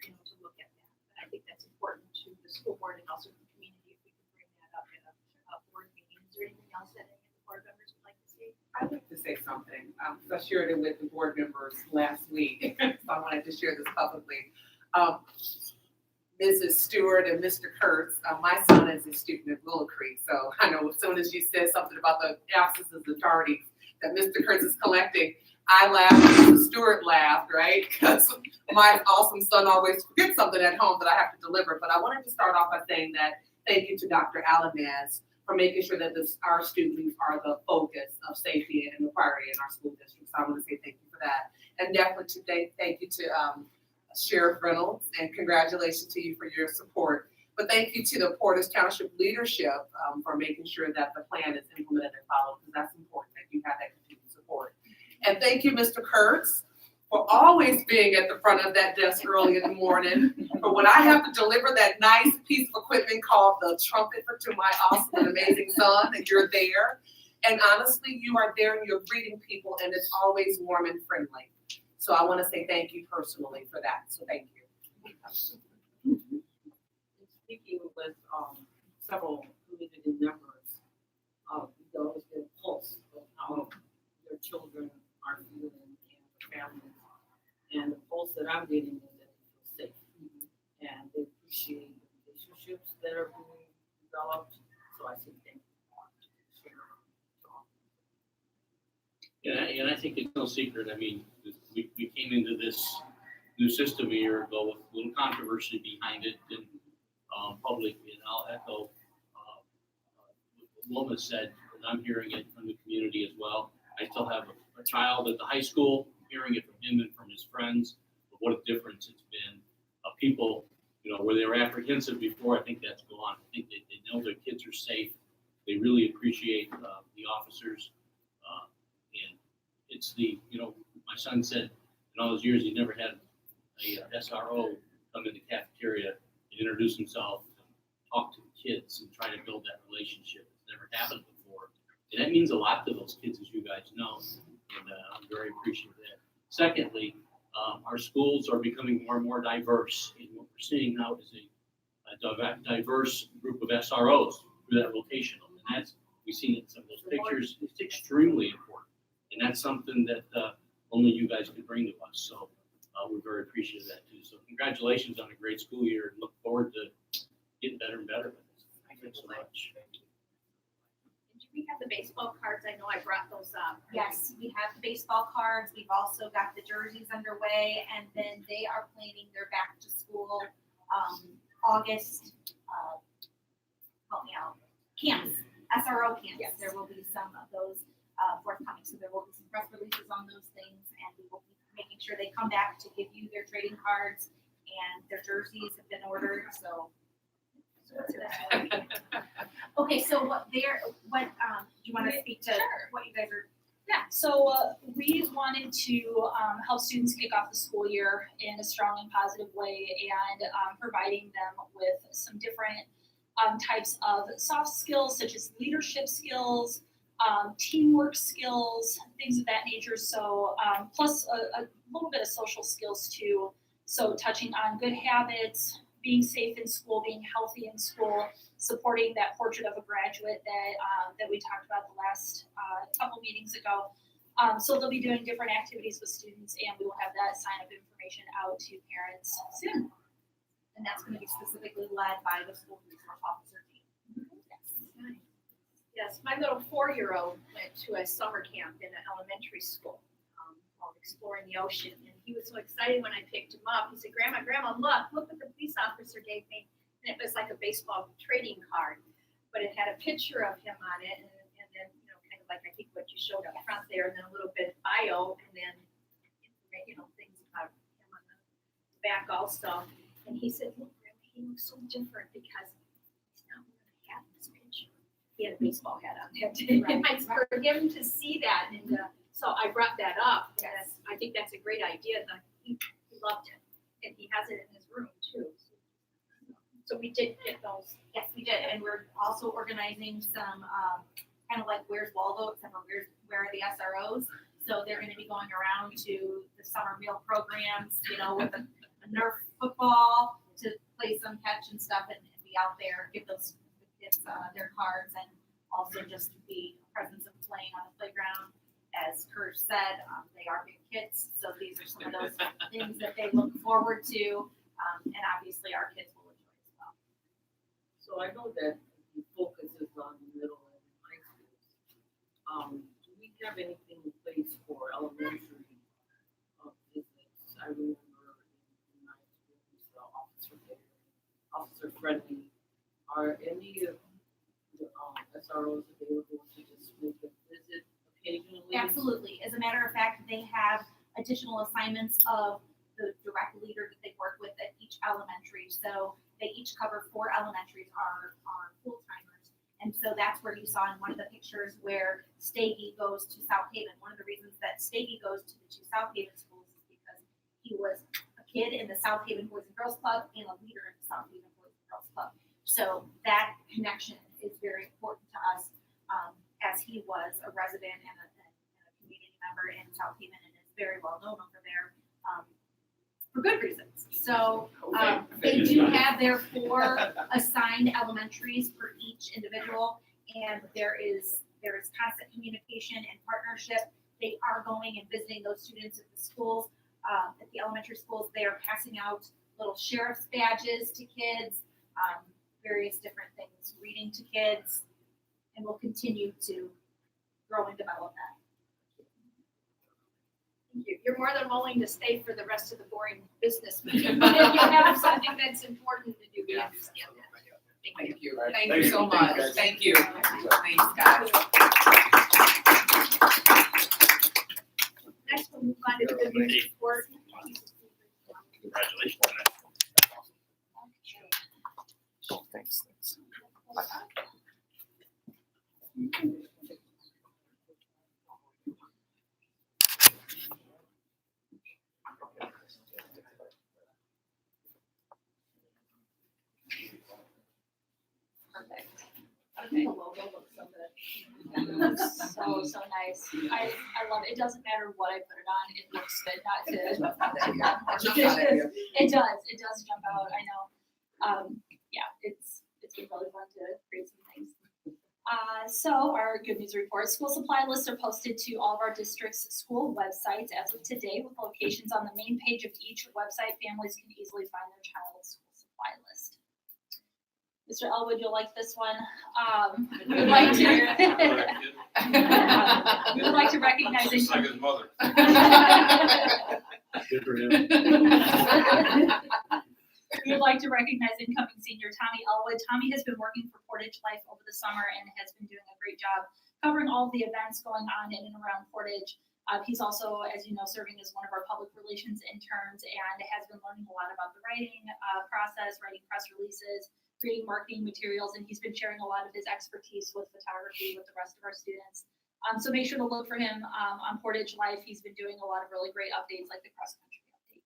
to look at that. But I think that's important to the school board and also the community if we can bring that up in a board meeting. Is there anything else that any of the board members would like to say? I'd like to say something. I shared it with the board members last week, so I wanted to share this publicly. Mrs. Stewart and Mr. Kurtz, my son is a student at Willow Creek, so I know as soon as you said something about the absence of authority that Mr. Kurtz is collecting, I laughed, Mrs. Stewart laughed, right? Because my awesome son always forgets something at home that I have to deliver. But I wanted to start off by saying that thank you to Dr. Alamaz for making sure that our students are the focus of safety and inquiry in our school district. So I want to say thank you for that. And definitely thank you to Sheriff Reynolds, and congratulations to you for your support. But thank you to the Portage Township leadership for making sure that the plan is implemented and followed, because that's important that you have that continued support. And thank you, Mr. Kurtz, for always being at the front of that desk early in the morning. For when I have to deliver that nice piece of equipment called the trumpet to my awesome and amazing son, and you're there. And honestly, you are there and you're greeting people, and it's always warm and friendly. So I want to say thank you personally for that. So thank you. Speaking with several community members, we always get a pulse of how their children are feeling and the families. And the pulse that I'm getting is that they feel safe. appreciate the relationships that are being developed, so I think thank you. And I think it's no secret, I mean, we came into this new system a year ago with a little controversy behind it and, public, and I'll echo, what Wilma said, and I'm hearing it from the community as well. I still have a child at the high school, hearing it from him and from his friends, but what a difference it's been. People, where they were apprehensive before, I think that's gone. I think they know their kids are safe. They really appreciate the officers. And it's my son said in all those years he never had a SRO come in the cafeteria and introduce himself and talk to the kids and try to build that relationship. It's never happened before. And that means a lot to those kids, as you guys know. And I'm very appreciative of that. Secondly, our schools are becoming more and more diverse. And what we're seeing now is a diverse group of SROs through that rotational. And that's, we've seen it in some of those pictures. It's extremely important. And that's something that only you guys could bring to us. So we're very appreciative of that too. So congratulations on a great school year and look forward to getting better and better with this. Thank you so much. Do we have the baseball cards? I know I brought those up. Yes, we have the baseball cards. We've also got the jerseys underway, and then they are planning their back to school August. Help me out. Camps, SRO camps. Yes. There will be some of those forthcoming. So there will be some press releases on those things, and we will be making sure they come back to give you their trading cards, and their jerseys have been ordered. So. Okay, so what do you want to speak to Sure. what you guys are? Yeah, so we wanted to help students kick off the school year in a strong and positive way, and providing them with some different types of soft skills such as leadership skills, teamwork skills, things of that nature. So plus a little bit of social skills too. So touching on good habits, being safe in school, being healthy in school, supporting that portrait of a graduate that we talked about the last couple meetings ago. So they'll be doing different activities with students, and we will have that sign-up information out to parents soon. And that's going to be specifically led by the school resource officer team. Nice. Yes, my little 4-year-old went to a summer camp in an elementary school called Exploring the Ocean. And he was so excited when I picked him up. He said, Grandma, look what the police officer gave me. And it was like a baseball trading card, but it had a picture of him on it. And then, kind of like I think what you showed up front there, and then a little bit bio, and then, things about him on the back also. And he said, look, Grandma, he looks so different because he's not wearing a hat in this picture. He had a baseball hat on that day. Right. For him to see that, and so I brought that up. And I think that's a great idea. He loved it, and he has it in his room too. So we did get those. Yes, we did, and we're also organizing some kind of like Where's Waldo, except for where are the SROs? So they're going to be going around to the summer meal programs, with a Nerf football to play some catch and stuff, and be out there, give those kids their cards, and also just be a presence of playing on the playground. As Kurt said, they are big kids, so these are some of those things that they look forward to, and obviously our kids will enjoy as well. So I know that the focus is on the middle and high schools. Do we have anything in place for elementary visits? I remember in my experience, officer friendly. Are any of the SROs available to just make a visit occasionally? Absolutely. As a matter of fact, they have additional assignments of the direct leader that they work with at each elementary. So they each cover 4 elementaries are full-timers. And so that's where you saw in one of the pictures where Stagey goes to South Haven. One of the reasons that Stagey goes to the 2 South Haven schools is because he was a kid in the South Haven Boys and Girls Club and a leader in the South Haven Boys and Girls Club. So that connection is very important to us, as he was a resident and a community member in South Haven and is very well known over there for good reasons. So they do have their 4 assigned elementaries for each individual, and there is constant communication and partnership. They are going and visiting those students at the schools, at the elementary schools. They are passing out little sheriff's badges to kids, various different things, reading to kids, and we'll continue to grow and develop that. Thank you. You're more than willing to stay for the rest of the boring business meeting, but if you have something that's important to do, we understand that. Thank you. Right. Thank you so Thank you, much. guys. Thank you. Thanks, guys. Next, we'll move on to the good news report. Congratulations. Thanks. Perfect. Okay. The logo looks so good. So nice. I love it. It doesn't matter what I put it on, it looks good, It does jump out, I know. Yeah, it's been really fun to create some things. So our good news report, school supply lists are posted to all of our district's school websites as of today with locations on the main page of each website. Families can easily find their child's school supply list. Mr. Elwood, you'll like this one. We would like to recognize Just like his mother. Good for him. We would like to recognize incoming senior Tommy Elwood. Tommy has been working for Portage Life over the summer and has been doing a great job covering all of the events going on in and around Portage. He's also, as you know, serving as one of our public relations interns and has been learning a lot about the writing process, writing press releases, creating marketing materials, and he's been sharing a lot of his expertise with photography with the rest of our students. So make sure to look for him on Portage Life. He's been doing a lot of really great updates like the cross country update.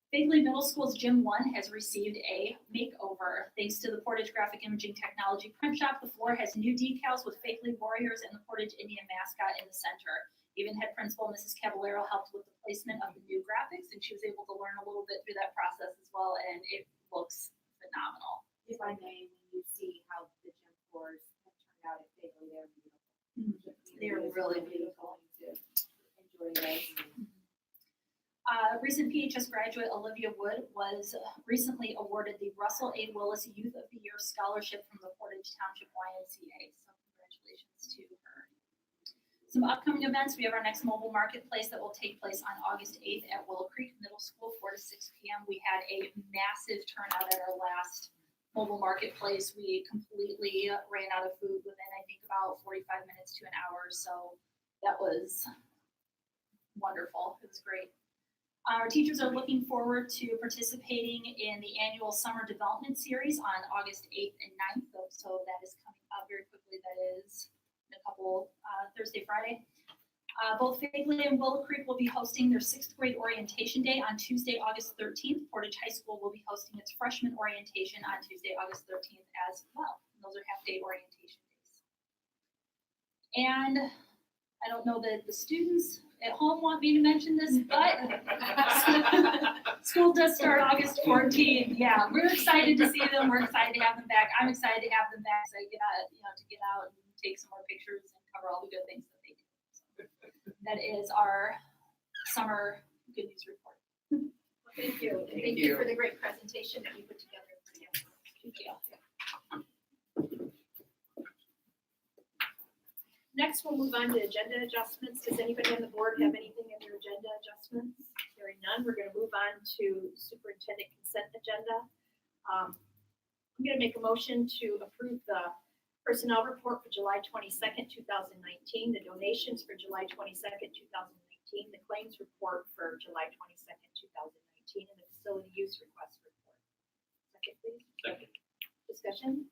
Fagley Middle School's Gym 1 has received a makeover. Thanks to the Portage Graphic Imaging Technology Print Shop, the floor has new decals with Fagley Warriors and the Portage Indian mascot in the center. Even head principal Mrs. Caballero helped with the placement of the new graphics, and she was able to learn a little bit through that process as well, and it looks phenomenal. If I may, when you see how the gym floors have turned out at Fagley, they're beautiful. They're really beautiful. Enjoy those. Recent PHS graduate Olivia Wood was recently awarded the Russell A. Willis Youth of the Year Scholarship from the Portage Township YMCA. So congratulations to her. Some upcoming events. We have our next mobile marketplace that will take place on August 8th at Willow Creek Middle School, 4 to 6 p.m. We had a massive turnout at our last mobile marketplace. We completely ran out of food within, I think, about 45 minutes to an hour. So that was wonderful. It was great. Our teachers are looking forward to participating in the annual Summer Development Series on August 8th and 9th. So that is coming up very quickly. That is in a couple, Thursday, Friday. Both Fagley and Willow Creek will be hosting their 6th grade orientation day on Tuesday, August 13th. Portage High School will be hosting its freshman orientation on Tuesday, August 13th as well. And those are half-day orientation days. And I don't know that the students at home want me to mention this, but school does start August 14th. Yeah, we're excited to see them. We're excited to have them back. I'm excited to have them back so I get out, to get out and take some more pictures and cover all the good things that they do. So that is our summer good news report. Thank you. Thank you for the great presentation that you put together. Thank you. Next, we'll move on to agenda adjustments. Does anybody on the board have anything in their agenda adjustments? Hearing none, we're going to move on to superintendent consent agenda. I'm going to make a motion to approve the personnel report for July 22nd, 2019, the donations for July 22nd, 2019, the claims report for July 22nd, 2019, and the facility use request report. Second, please. Second. Discussion?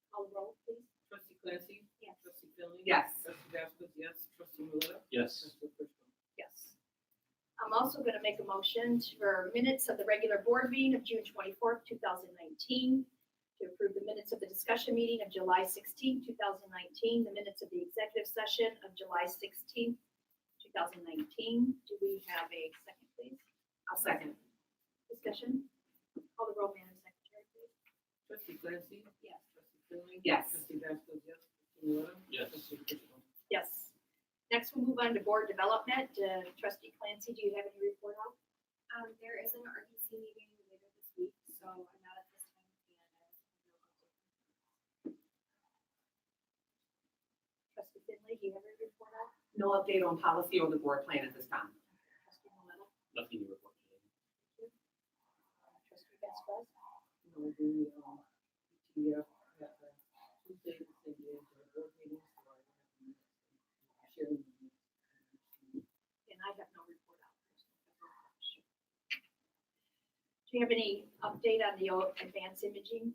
Call the roll, please. Trustee Clancy? Yes. Trustee Finley? Yes. Trustee Vasquez, yes. Trustee Maleta? Yes. Trustee Christian? Yes. I'm also going to make a motion for minutes of the regular board meeting of June 24th, 2019, to approve the minutes of the discussion meeting of July 16th, 2019, the minutes of the executive session of July 16th, 2019. Do we have a second, please? I'll second. Discussion? Call the roll, Madam Secretary, please. Trustee Clancy? Yes. Trustee Finley? Yes. Trustee Vasquez, yes. Trustee Maleta? Yes. Trustee Christian? Yes. Next, we'll move on to board development. Trustee Clancy, do you have any report on? There is an RDC meeting do you have a report out? No update on policy or the board plan at this time. Trustee Maleta? Nothing to report today. Trustee Vasquez? You know, the, ETF, Tuesday, the same day as our board meeting, so I don't have to share them. And I have no report out. Do you have any update on the advanced imaging?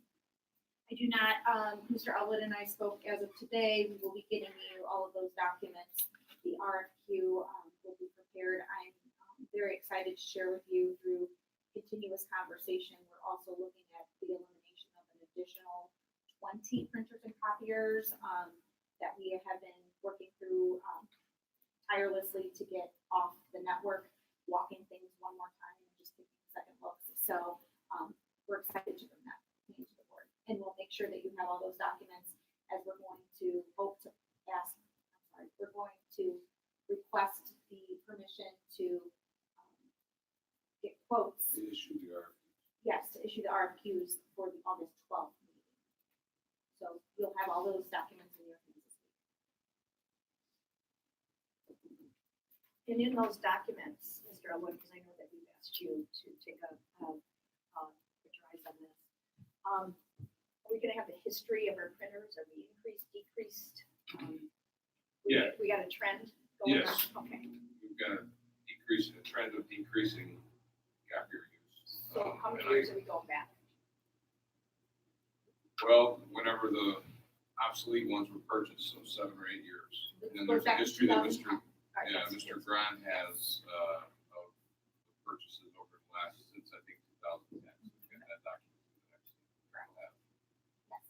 I do not, Mr. Elwood and I spoke as of today, we will be getting you all of those documents. The RFQ, will be prepared. I'm very excited to share with you through continuous conversation. We're also looking at the elimination of an additional 20 printers and copiers, that we have been working through, tirelessly to get off the network, walking things one more time and just taking second looks. So, we're excited to bring that into the board. And we'll make sure that you have all those documents as we're going to hope to we're going to request the permission to get quotes. They issued the RFP. Yes, to issue the RFQs for the August 12th meeting. So you'll have all those documents in your hands this week. And in those documents, Mr. Elwood, because I know that we've asked you to take a drive on this. Are we gonna have the history of our printers? Are we increased, decreased? Yeah. We got a trend going on? Yes. Okay. We've got a trend of decreasing copier use. So how many And years are we going back? Well, whenever the obsolete ones were purchased, so 7 or 8 years. And then there's a history that Mr. Grant has, of the purchases over the last, since I think 2010. So we've got that document that we'll have. Yes.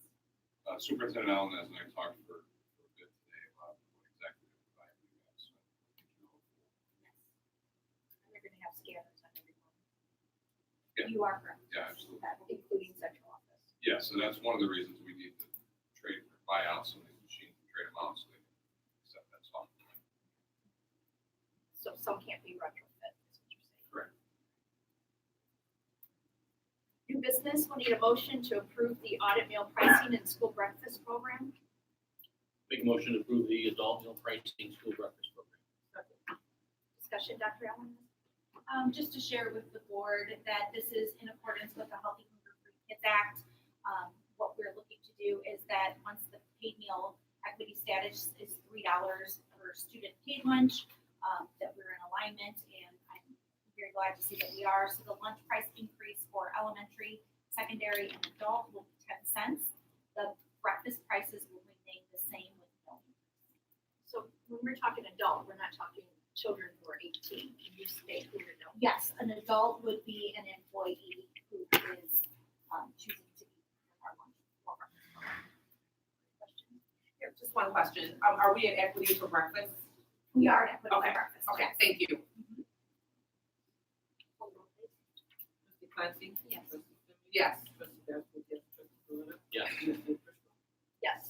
Superintendent Allen and I talked for a bit today about what exactly to provide you guys. So I think you'll know. And they're gonna have scanners on every one, Yeah. You are correct. Yeah, absolutely. including central office. Yeah, so that's one of the reasons we need to trade or buy out some of these machines and trade them out so they can accept that software. So some can't be retrofit, is what you're saying. Correct. New business, we'll need a motion to approve the audit meal pricing and school breakfast program. Make a motion to approve the adult meal pricing school breakfast program. Discussion, Dr. Allen? Just to share with the board that this is in accordance with the Healthy Hunger Free Kids Act. What we're looking to do is that once the paid meal equity status is $3 per student paid lunch, that we're in alignment, and I'm very glad to see that we are. So the lunch price increase for elementary, secondary, and adult will be 10 cents. The breakfast prices will remain the same with no increase. So when we're talking adult, we're not talking children who are 18. Can you state who you're knowing? Yes, an adult would be an employee who is choosing to eat our lunch or breakfast program. Questions? Here, just one question. Are we at equity for breakfast? We are at Equity for Okay, Breakfast. Okay, yes. thank you. Hold on, please. Trustee Clancy? Yes. Trustee Simmons? Yes. Trustee Vasquez, yes. Trustee Maleta? Yes. Trustee Crystal? Yes.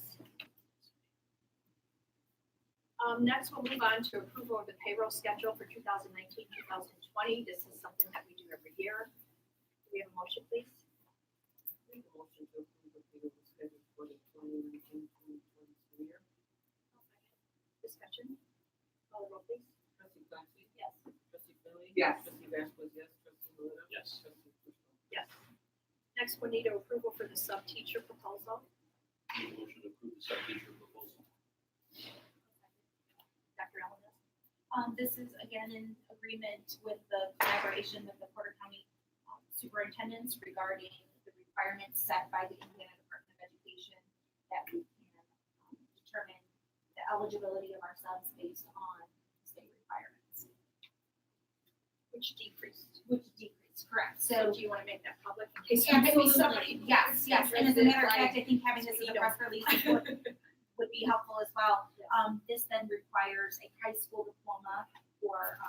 Next, we'll move on to approval of the payroll schedule for 2019, 2020. This is something that we do every year. Do we have a motion, please? Make a motion to approve the payroll schedule for the 2019-2020 school year. Discussion? Call the roll, please. Trustee Clancy? Yes. Trustee Finley? Yes. Trustee Vasquez, yes. Trustee Maleta? Yes. Trustee Crystal? Yes. Next, we need approval for the sub-teacher proposal. Make a motion to approve the sub-teacher proposal. Dr. Allen? This is again in agreement with the collaboration with the Porter County superintendents regarding the requirements set by the Indiana Department of Education that we can determine the eligibility of our subs based on state requirements, Which decreased. correct? So So do you want to make that public in case maybe somebody? absolutely, yes, yes, and as a matter of fact, I think having this in the press release would be helpful as well. This then requires a high school diploma or,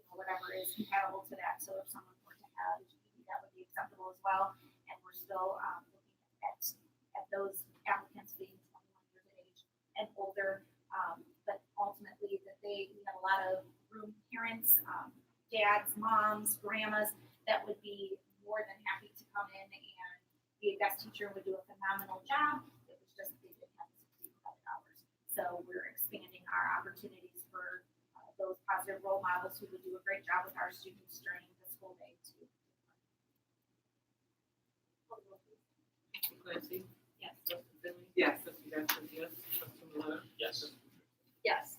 whatever is compatible to that. So if someone were to have, that would be acceptable as well. And we're still, looking at those applicants being 21 years of age and older. But ultimately we have a lot of room parents, dads, moms, grandmas that would be more than happy to come in and be a guest teacher and would do a phenomenal job. It was just, they didn't have the 60 credit hours. So we're expanding our opportunities for those positive role models who would do a great job with our students during the school day too. Trustee Clancy? Yes. Trustee Finley? Yes. Trustee Benson, yes. Trustee Maleta? Yes. Yes.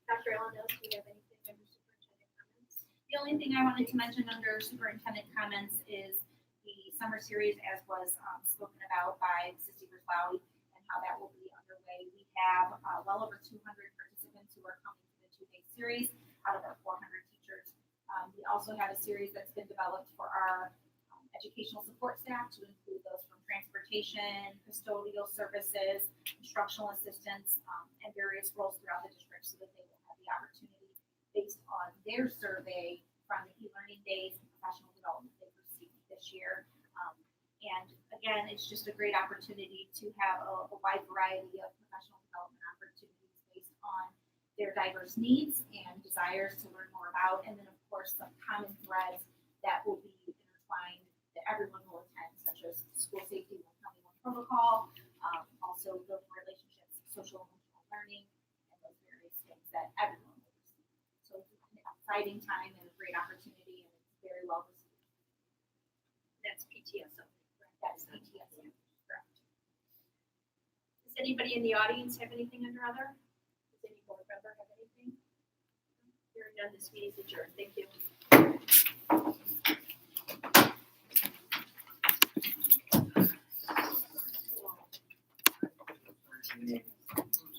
Dr. Allen, do you have anything under superintendent comments? The only thing I wanted to mention under superintendent comments is the summer series as was spoken about by Sissy Brzlowski and how that will be underway. We have well over 200 participants who are coming to the 2-day series out of our 400 teachers. We also have a series that's been developed for our educational support staff to include those from transportation, custodial services, instructional assistants, and various roles throughout the district so that they will have the opportunity based on their survey from the e-learning days and professional development they've received this year. And again, it's just a great opportunity to have a wide variety of professional development opportunities based on their diverse needs and desires to learn more about. And then of course, some common threads that will be intertwined that everyone will attend, such as school safety 121 protocol, also building relationships, social and emotional learning, and those various things that everyone will receive. So it's an exciting time and a great opportunity, and it's very well received. That's PTSO. That's PTSD, correct. Does anybody in the audience have anything under other? Does any board member have anything? Hearing none, this meeting is adjourned. Thank you.